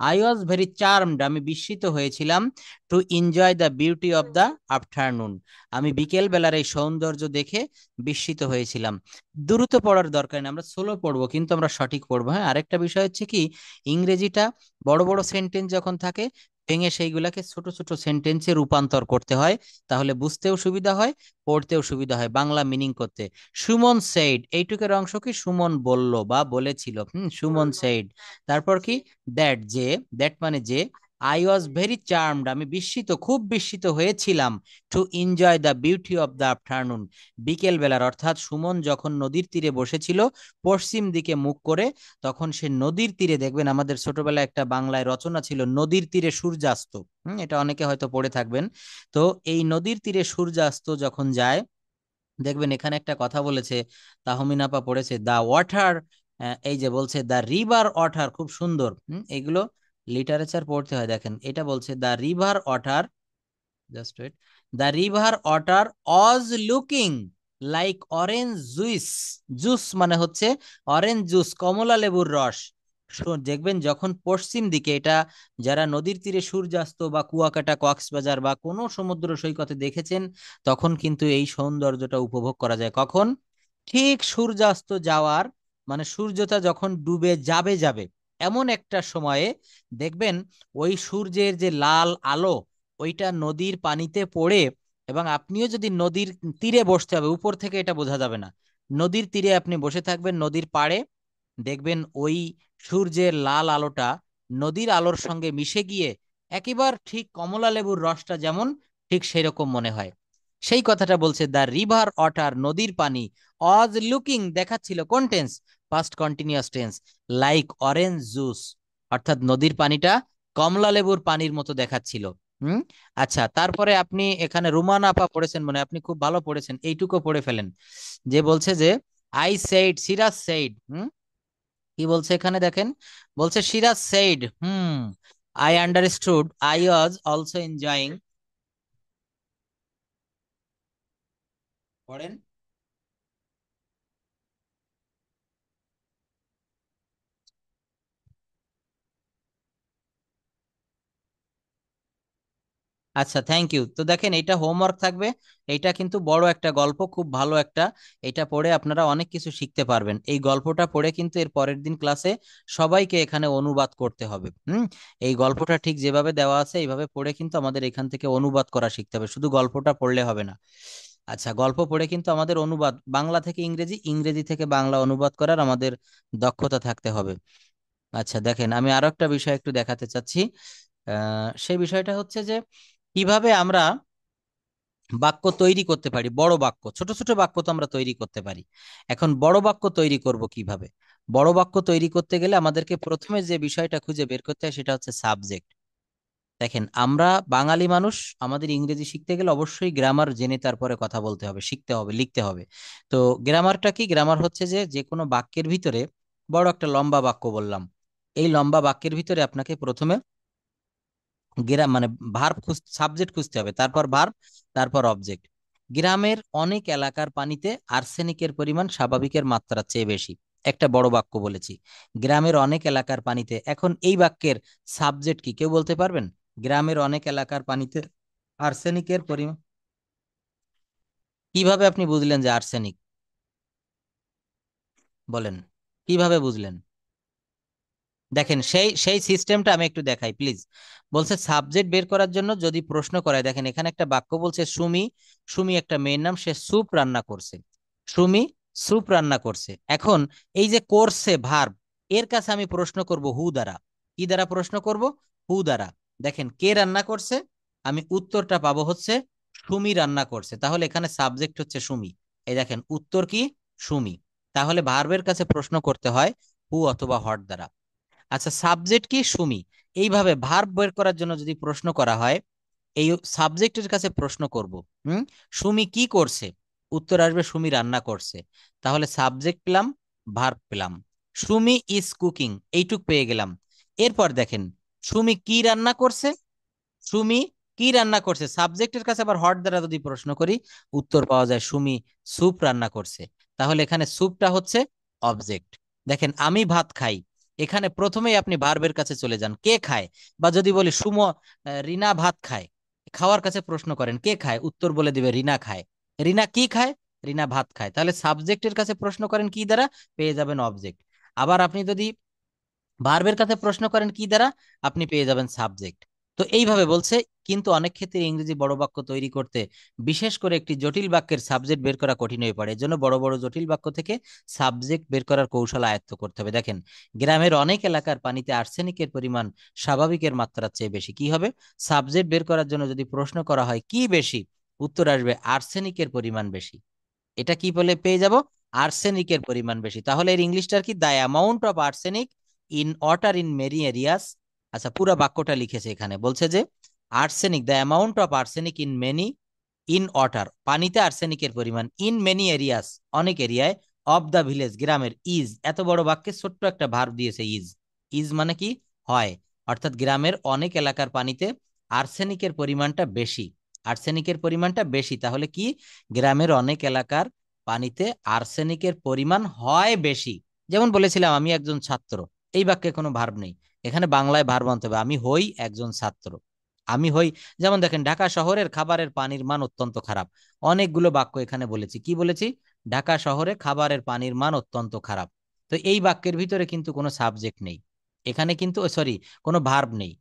আই ওয়াজ ভেরি চার্মড, আমি বিস্মিত হয়েছিলাম। Two enjoy the beauty of the afternoon, আমি বিকেল বেলার এই সৌন্দর্য দেখে বিস্মিত হয়েছিলাম। দ্রুত পড়ার দরকার নেই, আমরা স্লো পড়বো কিন্তু আমরা সঠিক পড়বো। হ্যাঁ আরেকটা বিষয় হচ্ছে কি, ইংরেজিটা বড় বড় সেন্টেন্স যখন থাকে ভেঙে সেইগুলাকে ছোট ছোট সেন্টেন্সে রূপান্তর করতে হয়, তাহলে বুঝতেও সুবিধা হয়, পড়তেও সুবিধা হয়, বাংলা মিনিং করতে। সুমন সেইড, এইটুকের অংশ কি সুমন বলল বা বলেছিল, সুমন সেইড। তারপর কি, দ্যাট যে, দ্যাট মানে যে, আই ওয়াজ ভেরি চার্মড, আমি বিস্মিত, খুব বিস্মিত হয়েছিলাম। Two enjoy the beauty of the afternoon, বিকেল বেলার, অর্থাৎ সুমন যখন নদীর তীরে বসেছিল পশ্চিম দিকে মুখ করে, তখন সে নদীর তীরে, দেখবেন আমাদের ছোটবেলায় একটা বাংলায় রচনা ছিল নদীর তীরে সূর্যাস্ত, এটা অনেকে হয়তো পড়ে থাকবেন। তো এই নদীর তীরে সূর্যাস্ত যখন যায়, দেখবেন এখানে একটা কথা বলেছে, তাহমিন আপা পড়েছে দা ওয়াটার, এই যে বলছে দা রিভার ওয়াটার, খুব সুন্দর। এগুলো লিটারেচার পড়তে হয়। দেখেন এটা বলছে the river water, just wait, the river water is looking like orange juice, juice মানে হচ্ছে অরেঞ্জ জুস, কমলা লেবুর রস। দেখবেন যখন পশ্চিম দিকে, এটা যারা নদীর তীরে সূর্যাস্ত বা কুয়াকাটা, কক্সবাজার বা কোনো সমুদ্র সৈকতে দেখেছেন, তখন কিন্তু এই সৌন্দর্যটা উপভোগ করা যায়। কখন? ঠিক সূর্যাস্ত যাওয়ার, মানে সূর্যটা যখন ডুবে যাবে যাবে এমন একটা সময়ে দেখবেন ওই সূর্যের যে লাল আলো, ওইটা নদীর পানিতে পড়ে, এবং আপনিও যদি নদীর তীরে বসতে হবে, উপর থেকে এটা বোঝা যাবে না, নদীর তীরে আপনি বসে থাকবেন নদীর পাড়ে, দেখবেন ওই সূর্যের লাল আলোটা নদীর আলোর সঙ্গে মিশে গিয়ে একেবারে ঠিক কমলা লেবুর রসটা যেমন, ঠিক সেই রকম মনে হয়। সেই কথাটা বলছে দ্য রিভার ওয়াটার, নদীর পানি, অজ লুকিং দেখাচ্ছিল, কোন tense? Past continuous tense, like orange juice, অর্থাৎ নদীর পানিটা কমলা লেবুর পানির মতো দেখাচ্ছিল। হুম। আচ্ছা, তারপরে আপনি এখানে রুমান আপা পড়েছেন, মানে আপনি খুব ভালো পড়েছেন, এইটুকু পড়ে ফেলেন। যে বলছে যে আই সেইড, সিরাজ সেইড, কি বলছে এখানে দেখেন, বলছে Siraj said, I understood, I was also enjoying, পড়েন। আচ্ছা থ্যাংক ইউ। তো দেখেন এটা হোমওয়ার্ক থাকবে, এটা কিন্তু বড় একটা গল্প, খুব ভালো একটা, এটা পড়ে আপনারা অনেক কিছু শিখতে পারবেন। এই গল্পটা পড়ে কিন্তু এর পরের দিন ক্লাসে সবাইকে এখানে অনুবাদ করতে হবে। এই গল্পটা ঠিক যেভাবে দেওয়া আছে এইভাবে পড়ে কিন্তু আমাদের এখান থেকে অনুবাদ করা শিখতে হবে, শুধু গল্পটা পড়লে হবে না। আচ্ছা, গল্প পড়ে কিন্তু আমাদের অনুবাদ, বাংলা থেকে ইংরেজি, ইংরেজি থেকে বাংলা অনুবাদ করার আমাদের দক্ষতা থাকতে হবে। আচ্ছা দেখেন, আমি আরো একটা বিষয় একটু দেখাতে চাচ্ছি। সেই বিষয়টা হচ্ছে যে কিভাবে আমরা বাক্য তৈরি করতে পারি, বড় বাক্য, ছোট ছোট বাক্য তো আমরা তৈরি করতে পারি। এখন বড় বাক্য তৈরি করব কিভাবে? বড় বাক্য তৈরি করতে গেলে আমাদেরকে প্রথমে যে বিষয়টা খুঁজে বের করতে হয় সেটা হচ্ছে সাবজেক্ট। দেখেন আমরা বাঙালি মানুষ, আমাদের ইংরেজি শিখতে গেলে অবশ্যই গ্রামার জেনে তারপরে কথা বলতে হবে, শিখতে হবে, লিখতে হবে। তো গ্রামারটা কি? গ্রামার হচ্ছে যে যে কোনো বাক্যের ভিতরে, বড় একটা লম্বা বাক্য বললাম, এই লম্বা বাক্যের ভিতরে আপনাকে প্রথমে মানে ভার্ব সাবজেক্ট খুঁজতে হবে, তারপর ভার্ব, তারপর অবজেক্ট। গ্রামের অনেক এলাকার পানিতে আর্সেনিকের পরিমাণ স্বাভাবিকের মাত্রার চেয়ে বেশি, একটা বড় বাক্য বলেছি। গ্রামের অনেক এলাকার পানিতে, এখন এই বাক্যের সাবজেক্ট কি কেউ বলতে পারবেন? গ্রামের অনেক এলাকার পানিতে আর্সেনিকের পরিমাণ, কিভাবে আপনি বুঝলেন যে আর্সেনিক? বলেন, কিভাবে বুঝলেন? দেখেন সেই সেই সিস্টেমটা আমি একটু দেখাই প্লিজ। বলছে সাবজেক্ট বের করার জন্য যদি প্রশ্ন করায়, দেখেন এখানে একটা বাক্য বলছে সুমি, সুমি একটা মেয়ের নাম, সে স্যুপ রান্না করছে, সুমি স্যুপ রান্না করছে। এখন এই যে করছে ভার্ব, এর কাছে আমি প্রশ্ন করব হু দ্বারা। কি দ্বারা প্রশ্ন করব? হু দ্বারা। দেখেন কে রান্না করছে, আমি উত্তরটা পাবো হচ্ছে সুমি রান্না করছে, তাহলে এখানে সাবজেক্ট হচ্ছে সুমি। এই দেখেন উত্তর কি? সুমি। তাহলে ভার্বের কাছে প্রশ্ন করতে হয় হু অথবা হট দ্বারা। আচ্ছা সাবজেক্ট কি? সুমি। এইভাবে ভার্ব বের করার জন্য যদি প্রশ্ন করা হয়, এই সাবজেক্টের কাছে প্রশ্ন করব। সুমি কি করছে? উত্তর আসবে সুমি রান্না করছে। তাহলে সাবজেক্ট পেলাম, ভার্ব পেলাম। সুমি ইজ কুকিং, এইটুক পেয়ে গেলাম। এরপর দেখেন সুমি কি রান্না করছে, সুমি কি রান্না করছে, সাবজেক্টের কাছে আবার হট দ্বারা যদি প্রশ্ন করি উত্তর পাওয়া যায় সুমি স্যুপ রান্না করছে। তাহলে এখানে স্যুপটা হচ্ছে অবজেক্ট। দেখেন আমি ভাত খাই, এখানে প্রথমেই আপনি ভার্বের কাছে চলে যান, কে খায়। বা যদি বলি রিনা ভাত খায়, খাওয়ার কাছে প্রশ্ন করেন কে খায়, উত্তর বলে দিবে রিনা খায়। রিনা কি খায়, রিনা ভাত খায়। তাহলে সাবজেক্টের কাছে প্রশ্ন করেন কি দ্বারা, পেয়ে যাবেন অবজেক্ট। আবার আপনি যদি ভার্বের কাছে প্রশ্ন করেন কি দ্বারা, আপনি পেয়ে যাবেন সাবজেক্ট। তো এইভাবে বলছে। কিন্তু অনেক ক্ষেত্রে ইংরেজি বড় বাক্য তৈরি করতে বিশেষ করে একটি জটিল বাক্যের সাবজেক্ট বের করা কঠিন হয়ে পড়ে, এজন্য বড় বড় জটিল বাক্য থেকে সাবজেক্ট বের করার কৌশল আয়ত্ত করতে হবে। দেখেন গ্রামের অনেক এলাকার পানিতে আর্সেনিকের পরিমাণ স্বাভাবিকের মাত্রার চেয়ে বেশি, কি হবে, সাবজেক্ট বের করার জন্য যদি প্রশ্ন করা হয় কি বেশি, উত্তর আসবে আর্সেনিকের পরিমাণ বেশি। এটা কি বলে পেয়ে যাব, আর্সেনিকের পরিমাণ বেশি। তাহলে এর ইংলিশটার কি, the amount of arsenic in water in many areas. আচ্ছা পুরো বাক্যটা লিখেছে এখানে, বলছে যে arsenic, the amount of arsenic in many, in water পানিতে আর্সেনিকের পরিমাণ, ইন মেনি এরিয়াস অনেক এরিয়ায়, অফ দ্য ভিলেজ গ্রামের, ইজ এত বড় বাক্যে ছোট্ট একটা ভার্ব দিয়েছে ইজ। ইজ মানে কি, হয়। অর্থাৎ গ্রামের অনেক এলাকার পানিতে আর্সেনিকের পরিমাণটা বেশি, আর্সেনিকের পরিমাণটা বেশি। তাহলে কি, গ্রামের অনেক এলাকার পানিতে আর্সেনিকের পরিমাণ হয় বেশি। যেমন বলেছিলাম আমি একজন ছাত্র, এই বাক্যে কোনো ভার্ব নেই, এখানে বাংলায় ভার্ব আনতে হবে, আমি হই একজন ছাত্র, আমি হই। যেমন দেখেন ঢাকা শহরের খাবারের পানির মান অত্যন্ত খারাপ, অনেকগুলো বাক্য এখানে বলেছি, কি বলেছি, ঢাকা শহরে খাবারের পানির মান অত্যন্ত খারাপ। তো এই বাক্যের ভিতরে কিন্তু কোনো সাবজেক্ট নেই, এখানে কিন্তু সরি কোনো ভার্ব নেই।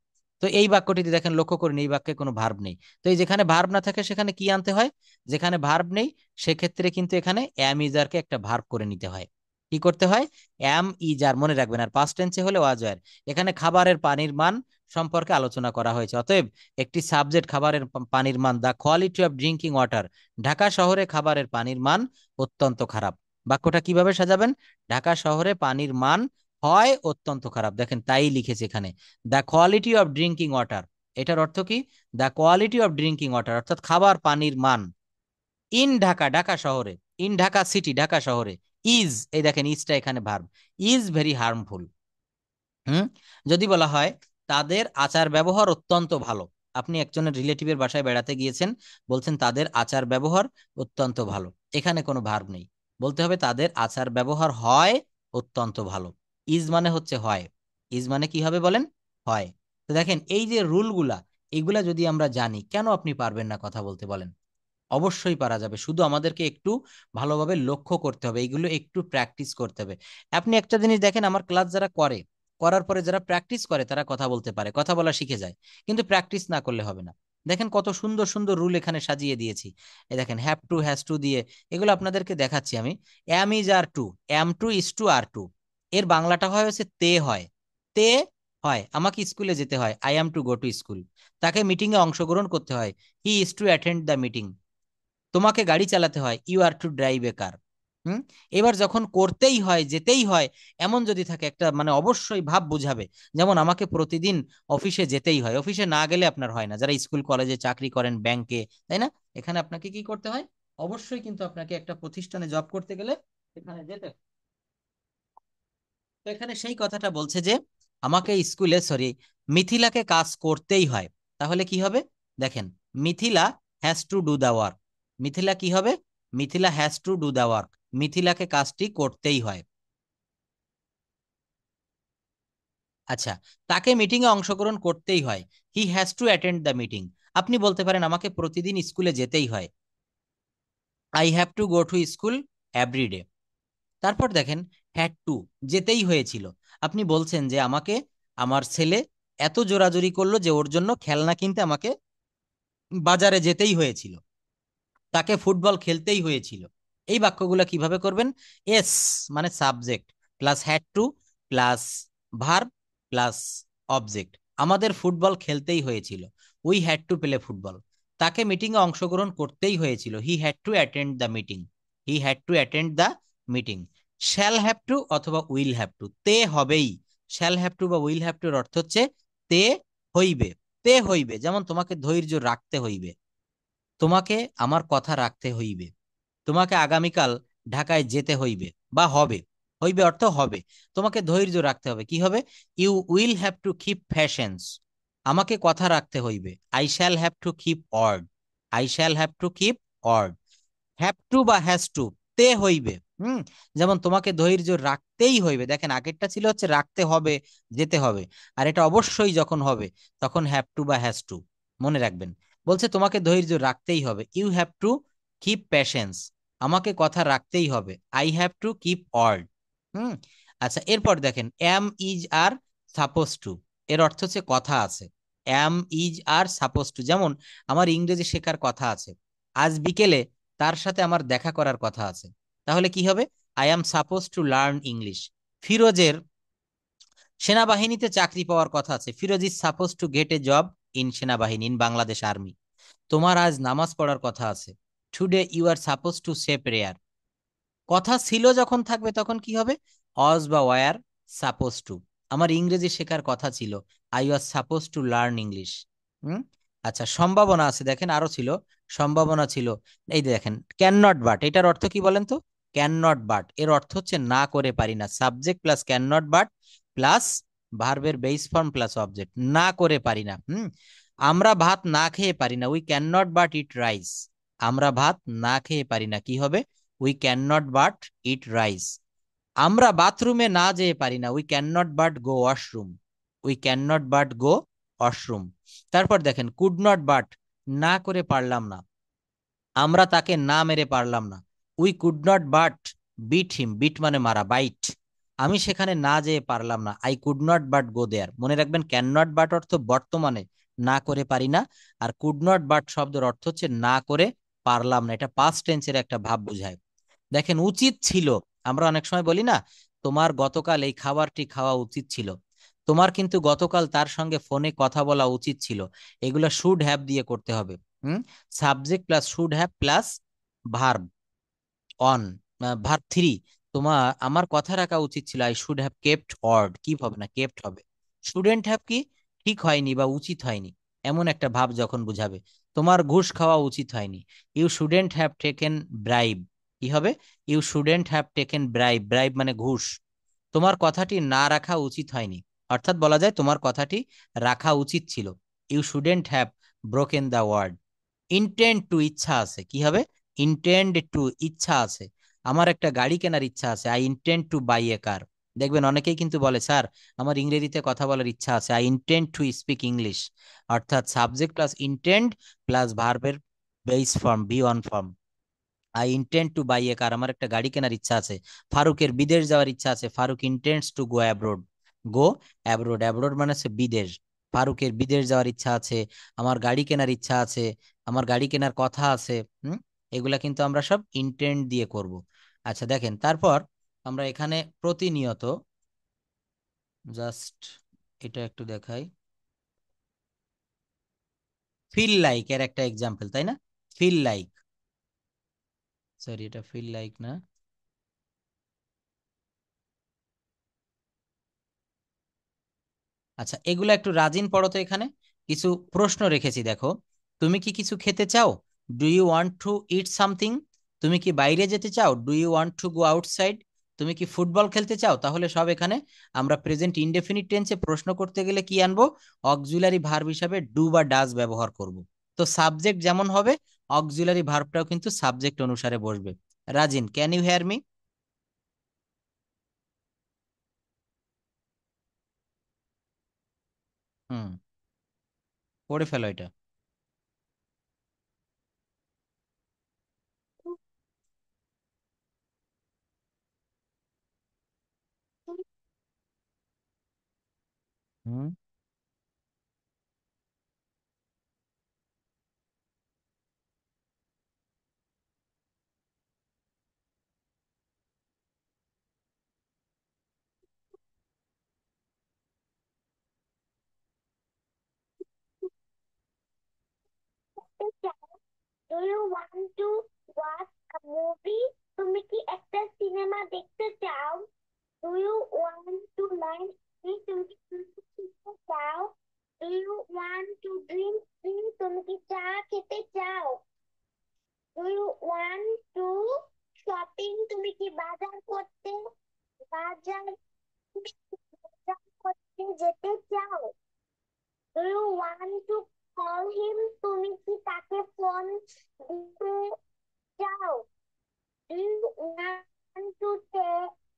তো এই বাক্যটিতে দেখেন লক্ষ্য করুন এই বাক্যে কোনো ভার্ব নেই। তো এই যেখানে ভার্ব না থাকে সেখানে কি আনতে হয়, যেখানে ভার্ব নেই সেক্ষেত্রে কিন্তু এখানে অ্যাম ইজারকে একটা ভার্ব করে নিতে হয়। কি করতে হয়, অ্যাম ইজার মনে রাখবেন, আর পাস্ট টেন্সে হলে ওয়াজ ওয়্যার। এখানে খাবারের পানির মান সম্পর্কে আলোচনা করা হয়েছে, অতএব একটি সাবজেক্ট খাবারের পানির মান, the quality of drinking water, Dhaka শহরে খাবারের পানির মান অত্যন্ত খারাপ। বাক্যটা কিভাবে সাজাবেন, ঢাকা শহরে পানির মান হয় অত্যন্ত খারাপ, দেখেন তাই লিখেছে এখানে, the quality of drinking water. এটার অর্থ কি, the quality of drinking water অর্থাৎ খাবার পানির মান, ইন ঢাকা ঢাকা শহরে, ইন ঢাকা সিটি ঢাকা শহরে, ইজ এই দেখেন ইজটা এখানে ভার্ব, ইজ ভেরি হার্মফুল। হুম, যদি বলা হয় তাদের আচার ব্যবহার অত্যন্ত ভালো, আপনি একজনের রিলেটিভের বাসায় বেড়াতে গিয়েছেন, বলছেন তাদের আচার ব্যবহার অত্যন্ত ভালো, এখানে কোনো ভার্ব নেই, বলতে হবে তাদের আচার ব্যবহার হয় অত্যন্ত ভালো। ইজ মানে হচ্ছে হয়, ইজ মানে কি হবে বলেন, হয়। তো দেখেন এই যে রুলগুলা, এগুলা যদি আমরা জানি, কেন আপনি পারবেন না কথা বলতে বলেন, অবশ্যই পারা যাবে, শুধু আমাদেরকে একটু ভালোভাবে লক্ষ্য করতে হবে, এইগুলো একটু প্র্যাকটিস করতে হবে। আপনি একটা জিনিস দেখেন, আমার ক্লাস যারা করে, করার পরে যারা প্র্যাকটিস করে তারা কথা বলতে পারে, কথা বলা শিখে যায়, কিন্তু প্র্যাকটিস না করলে হবে না। দেখেন কত সুন্দর সুন্দর রুল এখানে সাজিয়ে দিয়েছি, এই দেখেন হ্যাভ টু, হ্যাজ টু দিয়ে, এগুলো আপনাদেরকে দেখাচ্ছি আমি। Am is are to, am to is to are to, এর বাংলাটা হয় হচ্ছে তে হয়, তে হয় আমাকে স্কুলে যেতে হয়, I am two go to school, তাকে মিটিং এ অংশগ্রহণ করতে হয়, he is two attend the meeting, তোমাকে গাড়ি চালাতে হয়, ইউ আর টু ড্রাইভ এ কার। হুম, এবার যখন করতেই হয় যেতেই হয় এমন যদি থাকে একটা মানে অবশ্যই ভাব বুঝাবে, যেমন আমাকে প্রতিদিন অফিসে যেতেই হয়, অফিসে না গেলে আপনার হয় না, যারা স্কুল কলেজে চাকরি করেন ব্যাংকে, তাই না, এখানে আপনাকে কি করতে হয়, অবশ্যই কিন্তু আপনাকে একটা প্রতিষ্ঠানে জব করতে গেলে এখানে যেতে হয়। তো এখানে সেই কথাটা বলছে যে আমাকে স্কুলে সরি মিথিলাকে কাজ করতেই হয়, তাহলে কি হবে, দেখেন Mithila has to do the work, Mithila কি হবে, Mithila has to do the work, মিথিলাকে কাজটি করতেই হয়। আচ্ছা, তাকে মিটিং এ অংশগ্রহণ করতেই হয়, he has to attend the meeting, আপনি বলতে পারেন আমাকে প্রতিদিন স্কুলে যেতেই হয়, I have to go to school everyday. তারপর দেখেন হ্যাড টু, যেতেই হয়েছিল, আপনি বলছেন যে আমাকে আমার ছেলে এত জোরাজুরি করলো যে ওর জন্য খেলনা কিনতে আমাকে বাজারে যেতেই হয়েছিল, তাকে ফুটবল খেলতেই হয়েছিল। এই বাক্যগুলো কিভাবে করবেন, এস মানে subject plus had to plus verb plus object, আমাদের ফুটবল খেলতেই হয়েছিল, we had to play football, তাকে মিটিং এ অংশগ্রহণ করতেই হয়েছিল, he had to attend the meeting, he had to attend the meeting. Shall have two অথবা will have two, তে হবেই, শ্যাল হ্যাভ টু বা উইল হ্যাভ টুর অর্থ হচ্ছে তে হইবে, তে হইবে, যেমন তোমাকে ধৈর্য রাখতে হইবে, তোমাকে আমার কথা রাখতে হইবে, তোমাকে আগামীকাল ঢাকায় যেতে হইবে বা হবে, হইবে অর্থ হবে। তোমাকে ধৈর্য রাখতে হবে, কি হবে? You will have to keep patience. আমাকে কথা রাখতে হইবে, I shall have to keep word. I shall have to keep word. Have to বা হ্যাজ টু, তে হইবে। হুম, যেমন তোমাকে ধৈর্য রাখতেই হইবে, দেখেন আগেরটা ছিল হচ্ছে রাখতে হবে, যেতে হবে, আর এটা অবশ্যই যখন হবে তখন হ্যাভ টু বা হ্যাজ টু, মনে রাখবেন। বলছে তোমাকে ধৈর্য রাখতেই হবে, you have to keep patience. আমাকে কথা রাখতেই হবে, I have to keep word. হুম। আচ্ছা, এরপর দেখেন am is are suppose to, এর অর্থ হচ্ছে কথা আছে। Am is are suppose to, যেমন আমার ইংরেজি শেখার কথা আছে, আজ বিকেলে তার সাথে আমার দেখা করার কথা আছে, তাহলে কি হবে? I am suppose to learn English. ফিরোজের সেনাবাহিনীতে চাকরি পাওয়ার কথা আছে, Firoz is suppose to get a job in সেনাবাহিনী, ইন বাংলাদেশ আর্মি। তোমার আজ নামাজ পড়ার কথা আছে, today you are suppose to say prayer. কথা ছিল যখন থাকবে তখন কি হবে? অজ বা ওয়ার সাপোজ টু। আমার ইংরেজি শেখার কথা ছিল, I was suppose to learn English. হুম। আচ্ছা, সম্ভাবনা আছে, দেখেন আরো ছিল, সম্ভাবনা ছিল। এই যে দেখেন ক্যান নট বাট, এটার অর্থ কি বলেন তো? ক্যান নট বাট এর অর্থ হচ্ছে না করে পারি না, subject plus can not but plus ভার্বের বেস ফর্ম প্লাস অবজেক্ট, না করে পারি না। হুম। আমরা ভাত না খেয়ে পারি না, we can not but eat rice. আমরা ভাত না খেয়ে পারি না, কি হবে? We can not but eat rice. আমরা বাথরুমে না যেয়ে পারি না, we can not but go washroom. We can not but go washroom. তারপর দেখেন কুড নট বাট, না করে পারলাম না, আমরা তাকে না মেরে পারলাম না, we could not but beat him. Beat মানে মারা, বাইট। আমি সেখানে না যেয়ে পারলাম না, I could not but go there. মনে রাখবেন ক্যান নট বাট অর্থ বর্তমানে না করে পারি না, আর কুড নট বাট শব্দের অর্থ হচ্ছে না করে পারলাম না, এটা পাস্ট টেন্সের একটা ভাব বোঝায়। দেখেন উচিত ছিল, আমরা অনেক সময় বলি না, তোমার গতকাল এই খাবারটি খাওয়া উচিত ছিল, তোমার কিন্তু গতকাল তার সঙ্গে ফোনে কথা বলা উচিত ছিল। এগুলা শুড হ্যাভ দিয়ে করতে হবে। হুম। Subject plus should have plus verb on, verb three. তোমার আমার কথা রাখা উচিত ছিল, I should have kept word, কি হবে না কেপ্ট হবে। শুডেন্ট হ্যাভ কি? ঠিক হয়নি বা উচিত হয়নি, এমন একটা ভাব যখন বুঝাবে। তোমার ঘুষ খাওয়া উচিত হয়নি, you shouldn't have taken bribe, কি হবে? You shouldn't have taken bribe. Bribe মানে ঘুষ। তোমার কথাটি না রাখা উচিত হয়নি, অর্থাৎ বলা যায় তোমার কথাটি রাখা উচিত ছিল, you shouldn't have broken the word. Intend to, ইচ্ছা আছে, কি হবে? ইন্টেন্ড টু, ইচ্ছা আছে। আমার একটা গাড়ি কেনার ইচ্ছা আছে, I intend to buy a কার। দেখবেন অনেকেই কিন্তু বলে, স্যার আমার ইংরেজিতে কথা বলার ইচ্ছা আছে, I intend to speak English. অর্থাৎ সাবজেক্ট প্লাস ইন্টেন্ড প্লাস ভার্বের base form V one form. I intend to buy a car, আমার একটা গাড়ি কেনার ইচ্ছা আছে। ফারুকের বিদেশ যাওয়ার ইচ্ছা আছে, Faruk intends to go abroad. Go abroad, abroad মানে হচ্ছে বিদেশ। ফারুকের বিদেশ যাওয়ার ইচ্ছা আছে, আমার গাড়ি কেনার ইচ্ছা আছে, আমার গাড়ি কেনার কথা আছে। হুম। এগুলা কিন্তু আমরা সব ইন্টেন্ড দিয়ে করব। আচ্ছা দেখেন তারপর আমরা এখানে প্রতিনিয়ত জাস্ট এটা একটু দেখাই, ফিল লাইক এর একটা এক্সাম্পল, তাই না? ফিল লাইক, সরি এটা ফিল লাইক না। আচ্ছা, এগুলো একটু রাজিন পড়ো তো, এখানে কিছু প্রশ্ন রেখেছি দেখো। তুমি কি কিছু খেতে চাও? Do you want to eat something? তুমি কি বাইরে যেতে চাও? Do you want to go outside? তুমি কি ফুটবল খেলতে চাও? তাহলে সব এখানে আমরা প্রেজেন্ট ইনডেফিনিট টেন্সে প্রশ্ন করতে গেলে কি আনবো? অক্সিলারি ভার্ব হিসাবে ডু বা ডাজ ব্যবহার করব। তো সাবজেক্ট যেমন হবে অক্সিলারি ভার্বটাও কিন্তু সাবজেক্ট অনুসারে বসবে। Rajin, can you hear me? হুম, পড়ে ফেলো এটা। হুম। Do you want to watch a movie? তুমি কি একটা সিনেমা দেখতে চাও? Do you want to learn English? তুমি কি ইংরেজি শিখতে চাও? Do you want to drink tea? তুমি কি চা খেতে চাও? Do you want to shopping? তুমি কি বাজার করতে বাজার বাজার করতে যেতে চাও? Do you want to call him? তুমি কি তাকে ফোন দিতে চাও? Do you want to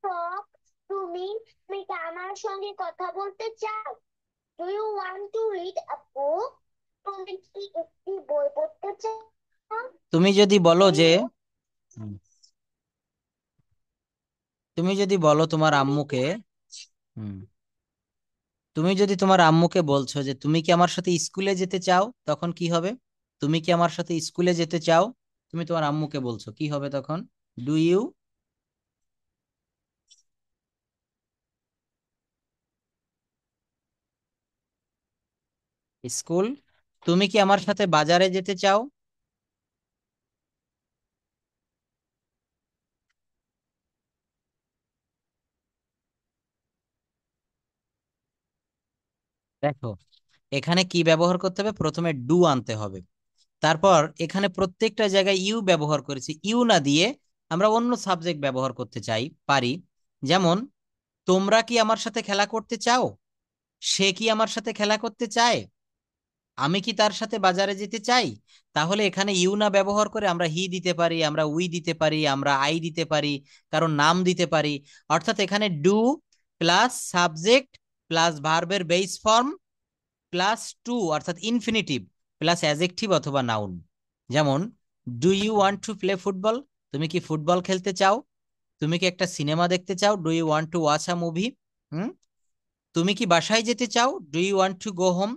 talk to me? তুমি কি আমার সঙ্গে কথা বলতে চাও? Do you want to read a book? তুমি কি একটি বই পড়তে চাও? তুমি যদি বলো Do যে you হুম, তুমি যদি বলো তোমার আম্মুকে হুম তুমি যদি তোমার আম্মুকে বলছো যে তুমি কি আমার সাথে স্কুলে যেতে চাও, তখন কি হবে? তুমি কি আমার সাথে স্কুলে যেতে চাও, তুমি তোমার আম্মুকে বলছো, কি হবে তখন? Do you school? তুমি কি আমার সাথে বাজারে যেতে চাও? দেখো, এখানে কি ব্যবহার করতে হবে, প্রথমে ডু আনতে হবে, তারপর এখানে প্রত্যেকটা জায়গায় ইউ ব্যবহার করেছি, ইউ না দিয়ে আমরা অন্য সাবজেক্ট ব্যবহার করতে চাই পারি। যেমন, তোমরা কি আমার সাথে খেলা করতে চাও? সে কি আমার সাথে খেলা করতে চায়? আমি কি তার সাথে বাজারে যেতে চাই? তাহলে এখানে ইউ না ব্যবহার করে আমরা হি দিতে পারি, আমরা উই দিতে পারি, আমরা আই দিতে পারি, কারণ নাম দিতে পারি। অর্থাৎ এখানে ডু প্লাস সাবজেক্ট প্লাস ভার্বের বেস ফর্ম প্লাস টু অর্থাৎ ইনফিনিটিভ প্লাস অ্যাজেক্টিভ অথবা নাউন। যেমন, do you want to play football? তুমি কি ফুটবল খেলতে চাও? তুমি কি একটা সিনেমা দেখতে চাও? Do you want to watch a movie? হুম তুমি কি বাসায় যেতে চাও? Do you want to go home?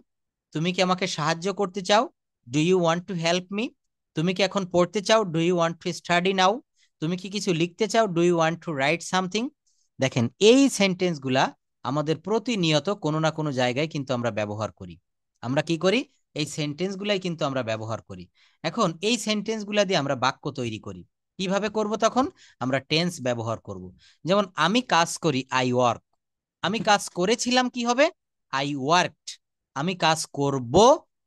তুমি কি আমাকে সাহায্য করতে চাও? Do you want to help me? তুমি কি এখন পড়তে চাও? Do you want to study now? তুমি কি কিছু লিখতে চাও? Do you want to write something? দেখেন, এই সেন্টেন্সগুলা আমাদের প্রতিনিয়ত কোনো না কোনো জায়গায় কিন্তু আমরা ব্যবহার করি। আমরা কি করি? এই সেন্টেন্সগুলাই কিন্তু আমরা ব্যবহার করি। এখন এই সেন্টেন্সগুলা দিয়ে আমরা বাক্য তৈরি করি। কিভাবে করব তখন? আমরা টেন্স ব্যবহার করব। যেমন, আমি কাজ করি, আই ওয়ার্ক। আমি কাজ করেছিলাম, কি হবে? I worked. আমি কাজ করব,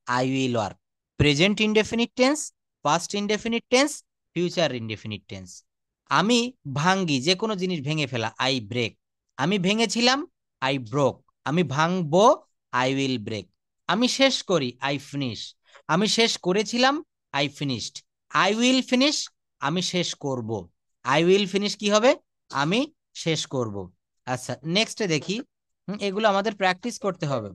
I will work. Present indefinite tense, past indefinite tense, future indefinite tense. আমি ভাঙ্গি, যে কোনো জিনিস ভেঙে ফেলা, আই ব্রেক। আমি ভেঙেছিলাম, আই ব্রোক। আমি ভাঙবো, আই উইল ব্রেক। আমি শেষ করি, আই ফিনিশ। আমি শেষ করেছিলাম, I finished. I will finish, আমি শেষ করব। আই উইল ফিনিশ কি হবে? আমি শেষ করব। আচ্ছা, নেক্সটে দেখি। এগুলো আমাদের প্র্যাকটিস করতে হবে।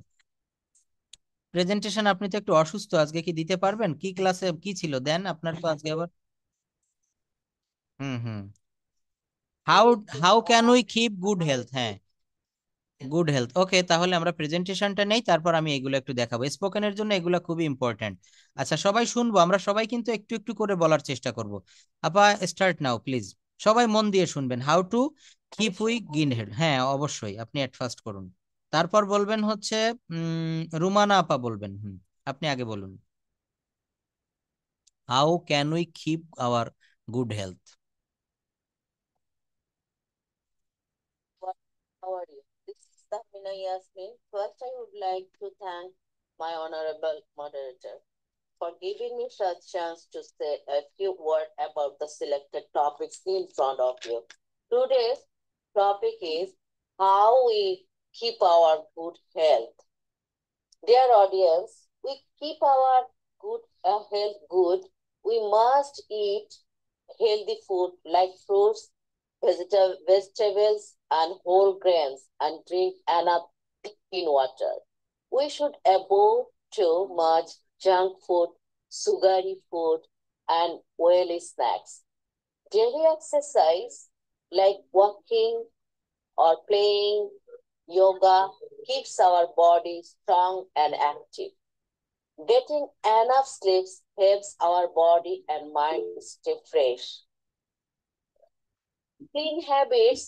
প্রেজেন্টেশন আপনি তো একটু অসুস্থ, আজকে কি দিতে পারবেন? কি ক্লাসে কি ছিল দেন আপনার তো আজকে আবার? Hmm hmm how how can we keep good health? হ্যাঁ, গুড হেলথ। ওকে, তাহলে আমরা প্রেজেন্টেশনটা নেই, তারপর আমি এগুলো একটু দেখাবো। স্পোকেনের জন্য এগুলো খুবই ইম্পর্ট্যান্ট। আচ্ছা, সবাই শুনবো, আমরা সবাই কিন্তু একটু একটু করে বলার চেষ্টা করব। আপা, স্টার্ট নাও প্লিজ। সবাই মন দিয়ে শুনবেন। How to keep we good health, হ্যাঁ অবশ্যই আপনি এট ফার্স্ট করুন। তারপর বলবেন হচ্ছে রুমানা আপা বলবেন। আপনি আগে বলুন। How can we keep our good health? How are you? This is Tahmina Yasmin. First, I would like to thank my honorable moderator for giving me such chance to say a few words about the selected topics in front of you. Today's topic is how we keep our good health. Dear audience, we keep our good health good. We must eat healthy food like fruits, vegetables, and whole grains, and drink enough clean water. We should avoid too much junk food, sugary food, and oily snacks. Daily exercise like walking or playing yoga keeps our body strong and active. Getting enough sleep helps our body and mind stay fresh. Clean habits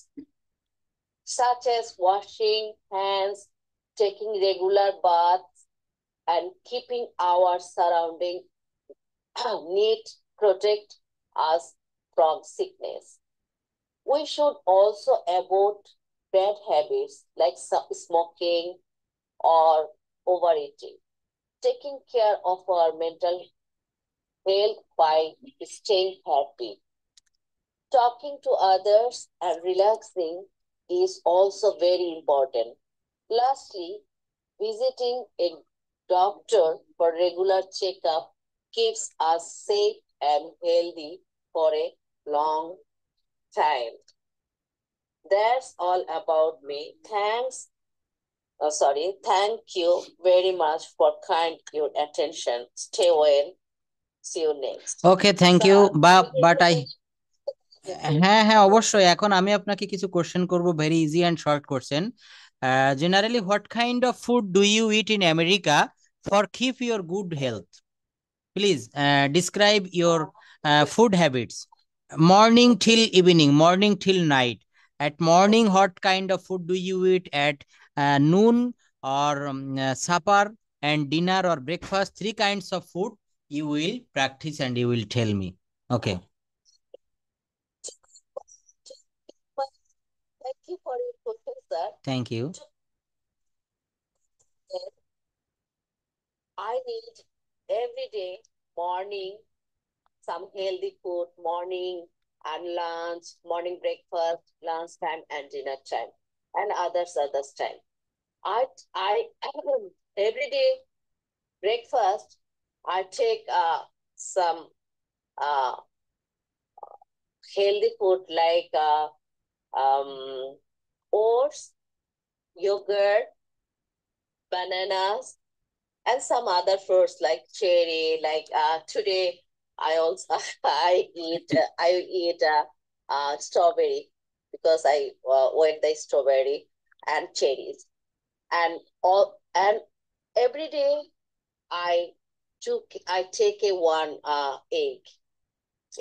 such as washing hands, taking regular baths, and keeping our surrounding neat protect us from sickness. We should also avoid bad habits like smoking or overeating. Taking care of our mental help by staying happy. Talking to others and relaxing is also very important. Lastly, visiting a doctor for regular checkup keeps us safe and healthy for a long time. That's all about me. Thank you very much for your attention. Stay well. See you next. Okay, thank you. But হ্যাঁ হ্যাঁ, অবশ্যই। এখন আমি আপনাকে কিছু question করব, very easy and short question. Generally what kind of food do you eat in America for keep your good health? Please describe your food habits. Morning till evening, morning till night. At morning, what kind of food do you eat? At noon or supper and dinner or breakfast? Three kinds of food you will practice and you will tell me. Okay. Thank you for your question, sir. Thank you. I need every day morning some healthy food, morning and lunch, morning breakfast, lunch time and dinner time, and others time. I every day breakfast I take some uh, healthy food like oats, yogurt, bananas, and some other fruits like cherry. Like today, I also I eat strawberry because I went the strawberry and cherries, and every day I take a one egg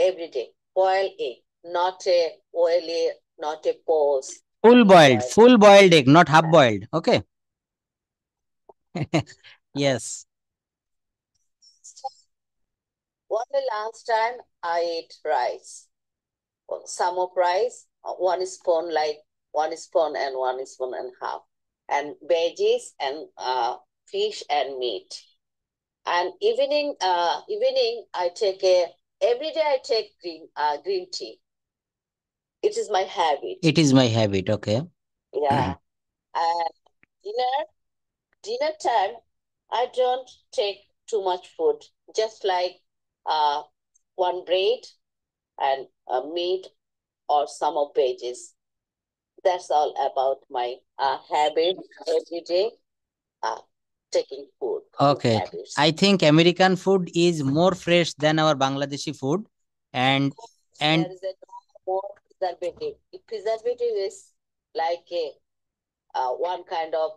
every day, boiled egg, not a oily, not a pose. Full boiled egg, not half boiled. Okay. Yes. Only last time I ate rice. Some of rice, one spoon, like 1 spoon and 1 spoon and a half, and veggies and fish and meat. And evening, I take every day I take green tea. It is my habit. It is my habit. Okay. Yeah. And dinner time, I don't take too much food, just like one bread and meat or some of veggies. That's all about my habit every day, taking food. Okay. Habits. I think American food is more fresh than our Bangladeshi food, and There is a more preservative. Preservative is like a one kind of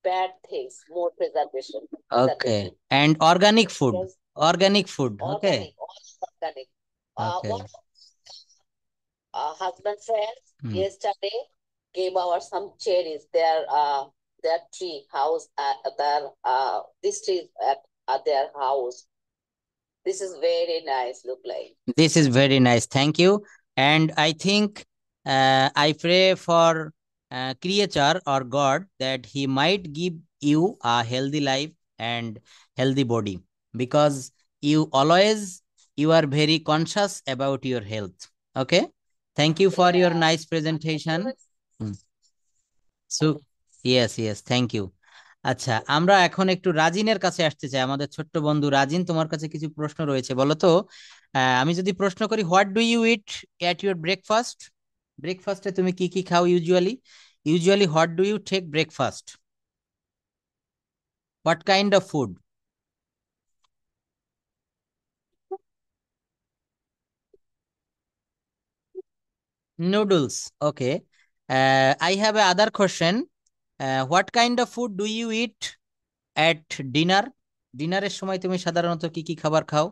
bad things, more preservation. okay, and organic food. Yes. Organic food. Okay. Organic. Okay. One husband friends yesterday gave our some cherries. Their tree house this tree at their house. This is very nice. Look like. This is very nice. Thank you. And I think I pray for Creator or God that He might give you a healthy life and healthy body, because you are very conscious about your health. Okay. Thank you for your nice presentation. So yes, thank you. আচ্ছা, আমরা এখন একটু রাজিনের কাছে আসতে চাই। আমাদের ছোট্ট বন্ধু রাজিন, তোমার কাছে কিছু প্রশ্ন রয়েছে, বলো তো। আমি যদি প্রশ্ন করি, what do you eat at your breakfast? ব্রেকফাস্টে তুমি কি কি খাও usually what do you take breakfast? What kind of food? Noodles. Okay. I have a other question. What kind of food do you eat at dinner? ডিনারের সময় তুমি সাধারণত কি কি খাবার খাও?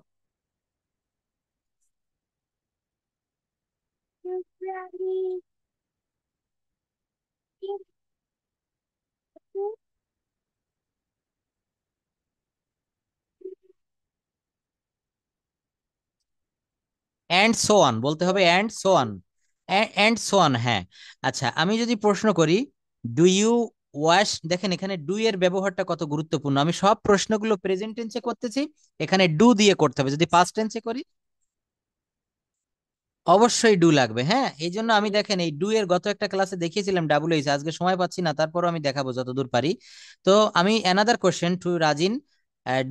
অ্যান্ড সো অন বলতে হবে, and so on, and so on. হ্যাঁ, আচ্ছা, আমি যদি প্রশ্ন করি, ডু ইউ ওয়াশ, দেখেন এখানে ডু এর ব্যবহারটা কত গুরুত্বপূর্ণ। আমি সব প্রশ্নগুলো প্রেজেন্ট টেন্সে করতেছি, এখানে ডু দিয়ে করতে হবে। যদি পাস্ট টেন্সে করি অবশ্যই ডু লাগবে। হ্যাঁ, এই জন্য আমি দেখেন এই ডু এর গত একটা ক্লাসে দেখিয়েছিলাম ডাবল এইচ, আজকে সময় পাচ্ছি না, তারপরও আমি দেখাবো যতদূর পারি। তো আমি another question to Rajin,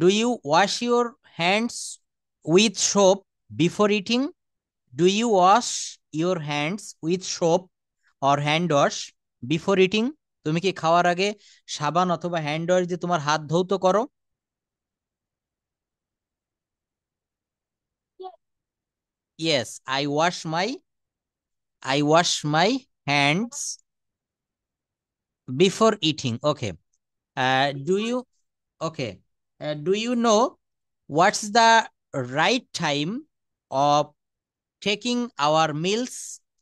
do you wash your hands with soap before eating? Do you wash your hands with soap or hand wash before eating? তুমি কি খাওয়ার আগে সাবান অথবা হ্যান্ড ওয়াশ দিয়ে তোমার হাত ধৌত করো? Yes, I wash my hands before eating. Okay, do you, okay, do you know what's the right time of taking our meals?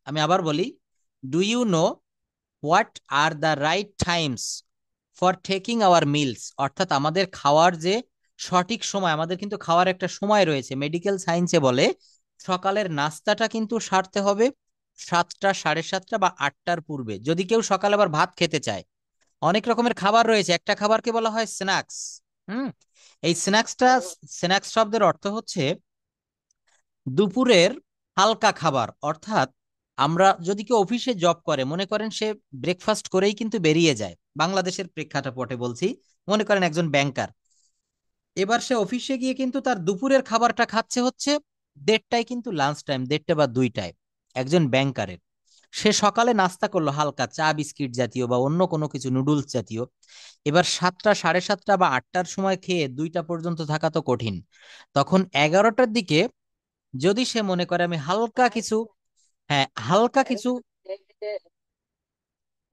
আমি আবার বলি, do you know what are the right times for taking our meals? অর্থাৎ আমাদের খাওয়ার যে সঠিক সময়, আমাদের কিন্তু খাওয়ার একটা সময় রয়েছে। মেডিকেল সায়েন্সে বলে সকালের নাস্তাটা কিন্তু সারতে হবে 7টা, 7:30 বা 8টার পূর্বে। যদি কেউ সকালে আবার ভাত খেতে চায়, অনেক রকমের খাবার রয়েছে, একটা খাবারকে বলা হয় স্ন্যাক্স। হুম, এই স্ন্যাক্সটা, স্ন্যাক্স শব্দের অর্থ হচ্ছে দুপুরের হালকা খাবার। অর্থাৎ আমরা যদি কেউ অফিসে জব করে, মনে করেন সে ব্রেকফাস্ট করেই কিন্তু বেরিয়ে যায়, বাংলাদেশের প্রেক্ষাপটে বলছি, মনে করেন একজন ব্যাংকার, এবার সে অফিসে গিয়ে কিন্তু তার দুপুরের খাবারটা খাচ্ছে হচ্ছে 1:30টায়, কিন্তু লাঞ্চ টাইম 1:30 বা 2টায়। একজন ব্যাংকারের, সে সকালে নাস্তা করলো হালকা চা বিস্কিট জাতীয় বা অন্য কোনো কিছু, নুডলস জাতীয়। এবার 7টা, 7:30 বা 8টার সময় খেয়ে 2টা পর্যন্ত থাকা তো কঠিন। তখন 11টার দিকে যদি সে মনে করে আমি হালকা কিছু, হ্যাঁ হালকা কিছু,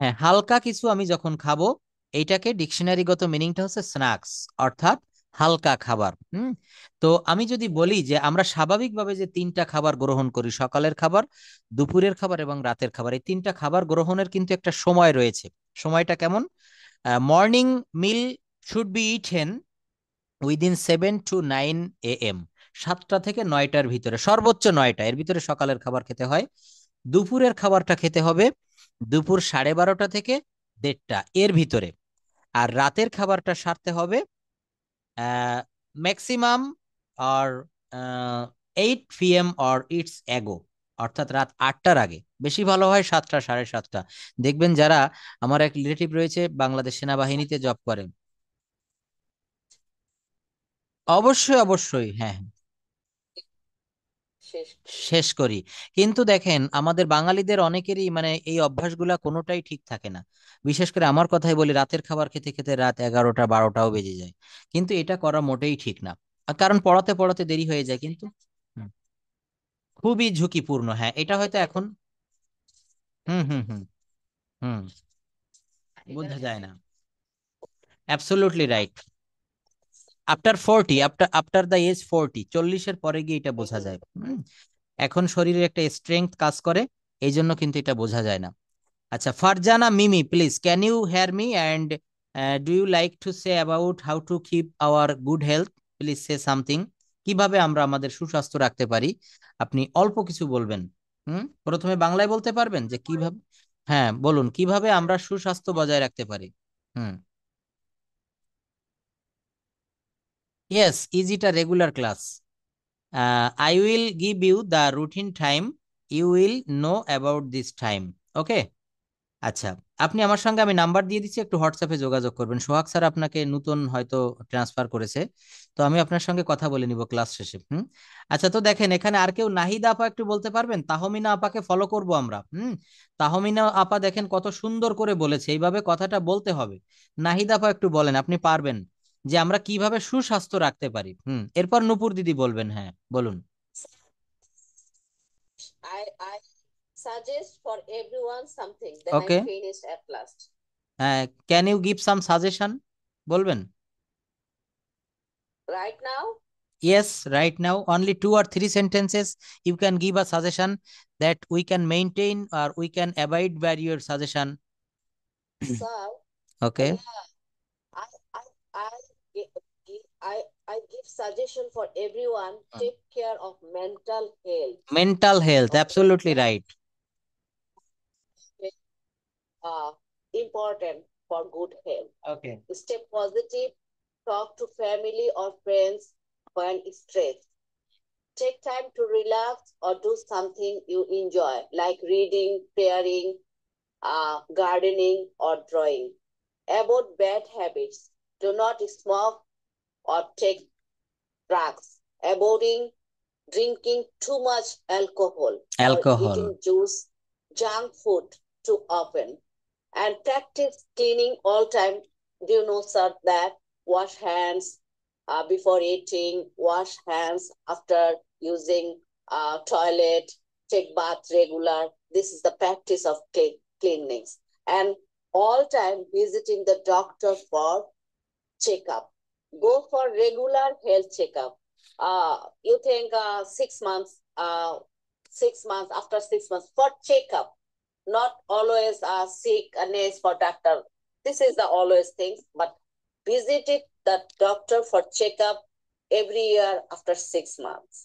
হ্যাঁ হালকা কিছু আমি যখন খাবো, এইটাকে ডিকশনারিগত মিনিংটা হচ্ছে স্ন্যাক্স, অর্থাৎ হালকা খাবার। তো আমি যদি বলি যে আমরা স্বাভাবিকভাবে যে 3টা খাবার গ্রহণ করি, সকালের খাবার, দুপুরের খাবার এবং রাতের খাবার, এই 3টা খাবার গ্রহণের কিন্তু একটা সময় রয়েছে। সময়টা কেমন? Morning mill should be eaten within 7 to 9 AM, 7টা থেকে 9টার ভিতরে, সর্বোচ্চ 9টা, এর ভিতরে সকালের খাবার খেতে হয়। দুপুরের খাবারটা খেতে হবে দুপুর 12:30 থেকে 1:30 এর ভিতরে। আর রাতের খাবারটা সারতে হবে ম্যাক্সিমাম আর 8 PM অর ইটস এগো, অর্থাৎ রাত 8টার আগে। বেশি ভালো হয় 7টা, 7:30। দেখবেন যারা, আমার এক রিলেটিভ রয়েছে বাংলাদেশ সেনাবাহিনীতে জব করেন। অবশ্যই অবশ্যই, হ্যাঁ হ্যাঁ, শেষ শেষ করি। কিন্তু দেখেন আমাদের বাঙালিদের অনেকেরই মানে এই অভ্যাসগুলা কোনোটাই ঠিক থাকে না। বিশেষ করে আমার কথাই বলি, রাতের খাবার খেতে খেতে রাত 11টা, 12টাও বেজে যায়। কিন্তু এটা করা মোটেই ঠিক না, কারণ পড়াতে পড়াতে দেরি হয়ে যায় কিন্তু। হুম, খুবই ঝুঁকিপূর্ণ। হ্যাঁ, এটা হয়তো এখন, হুম হুম হুম হুম, বোঝা যায় না। Absolutely right. After the age 40, 40-এর পরে গিয়ে এটা বোঝা যায়। এখন শরীরে একটা স্ট্রেংথ কাজ করে, এই জন্য কিন্তু এটা বোঝা যায় না। আচ্ছা, Farzana Mimi, please can you hear me and do you like to say about how to keep our good health? Please say something. কিভাবে আমরা আমাদের সুস্বাস্থ্য রাখতে পারি, আপনি অল্প কিছু বলবেন। প্রথমে বাংলায় বলতে পারবেন যে কিভাবে, হ্যাঁ বলুন, কিভাবে আমরা সুস্বাস্থ্য বজায় রাখতে পারি? Hmm, yes, is it a regular class? I will give you the routine time, you will know about this time. Okay, আচ্ছা, আপনি আমার সঙ্গে, আমি নাম্বার দিয়ে দিচ্ছি, একটু হোয়াটসঅ্যাপে যোগাযোগ করবেন। সোহাগ স্যার আপনাকে নতুন হয়তো ট্রান্সফার করেছে, তো আমি আপনার সঙ্গে কথা বলে নিব ক্লাস শেষে। আচ্ছা, তো দেখেন এখানে আর কেউ, নাহিদা আপা একটু বলতে পারবেন? তাহমিনা আপাকে ফলো করব আমরা। তাহমিনা আপা দেখেন কত সুন্দর করে বলেছে, এইভাবে কথাটা বলতে হবে। নাহিদা আপা একটু বলেন, আপনি পারবেন যে আমরা কিভাবে সুস্বাস্থ্য রাখতে পারি? এরপর নূপুর দিদি বলবেন। হ্যাঁ বলুন। I suggest for everyone something, then I okay, finished at last. Can you give some suggestion, বলবেন? Right now, Yes, right now, only 2 or 3 sentences. You can give a suggestion that we can maintain or we can abide by your suggestion. sir, Okay. yeah, I I I I give suggestion for everyone. Take care of mental health. Mental health, Okay, absolutely right. uh, important. for good health. Okay. Stay positive. Talk to family or friends when stressed. Take time to relax or do something you enjoy, like reading, praying, gardening, or drawing. Avoid bad habits. Do not smoke or take drugs. Avoiding drinking too much alcohol or eating juice, junk food too often. And practice cleaning all time. Do you know, sir, that wash hands before eating, wash hands after using toilet, take bath regular. This is the practice of cleanliness. And all time visiting the doctor for checkup. Go for regular health checkup. You think 6 months, 6 months, after 6 months for checkup, not always sickness for doctor. This is the always things, but visit the doctor for checkup every year after 6 months.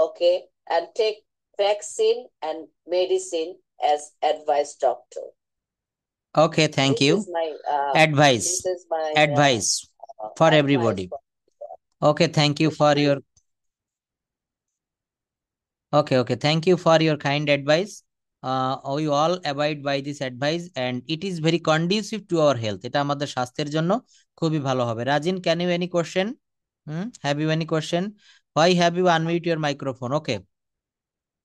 Okay, and take vaccine and medicine as advised doctor. Okay, thank This you. is my Advice. This is my Advice for advice everybody. for- Okay, thank you for your. Okay, thank you for your kind advice. We all abide by this advice and it is very conducive to our health. এটা আমাদের স্বাস্থ্যের জন্য খুবই ভালো হবে। Rajin, can you any question? Have you any question? Why have you unmute your microphone?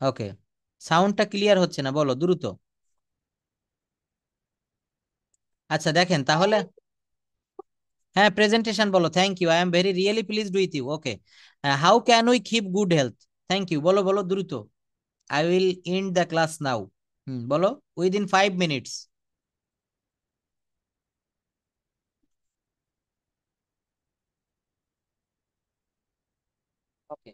Okay. সাউন্ডটা clear হচ্ছে না, বলো দ্রুত। আচ্ছা দেখেন তাহলে, হ্যাঁ প্রেজেন্টেশন বলো। Thank you, I am very really pleased with you. Okay, how can we keep good health? Thank you, বলো বলো দ্রুত। I will end the class now. বলো within 5 minutes. Okay.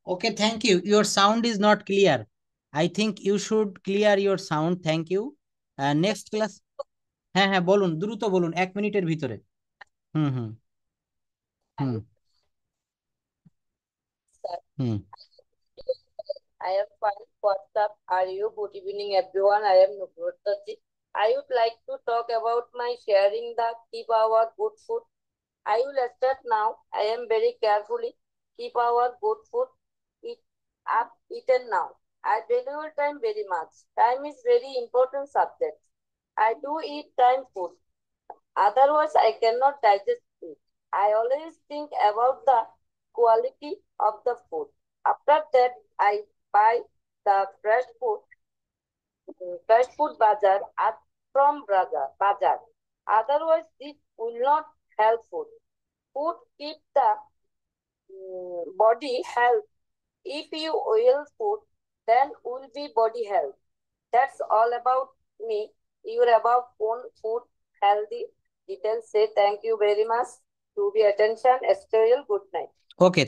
Okay, thank you. Your sound is not clear. I think you should clear your sound. Thank you. Next class. হ্যাঁ হ্যাঁ বলুন, দ্রুত বলুন, 1 মিনিটের ভিতরে। হুম hmm hmm Sir, hmm I am fine. What's up? Are you? Good evening, everyone. I am Nugrotati. I would like to talk about my sharing the keep our good food. I will start now. I am very carefully keep our good food eat up eaten now. I value time very much. Time is very important subject. I do eat time food. Otherwise, I cannot digest it. I always think about the quality of the food. After that, I buy the fresh food bazar at from bazar. Otherwise, this will not help food. Food keep the body health. If you oil food, then will be body health. That's all about me. You're about own food healthy details. Say thank you very much to be attention. Estelle, good night. Okay.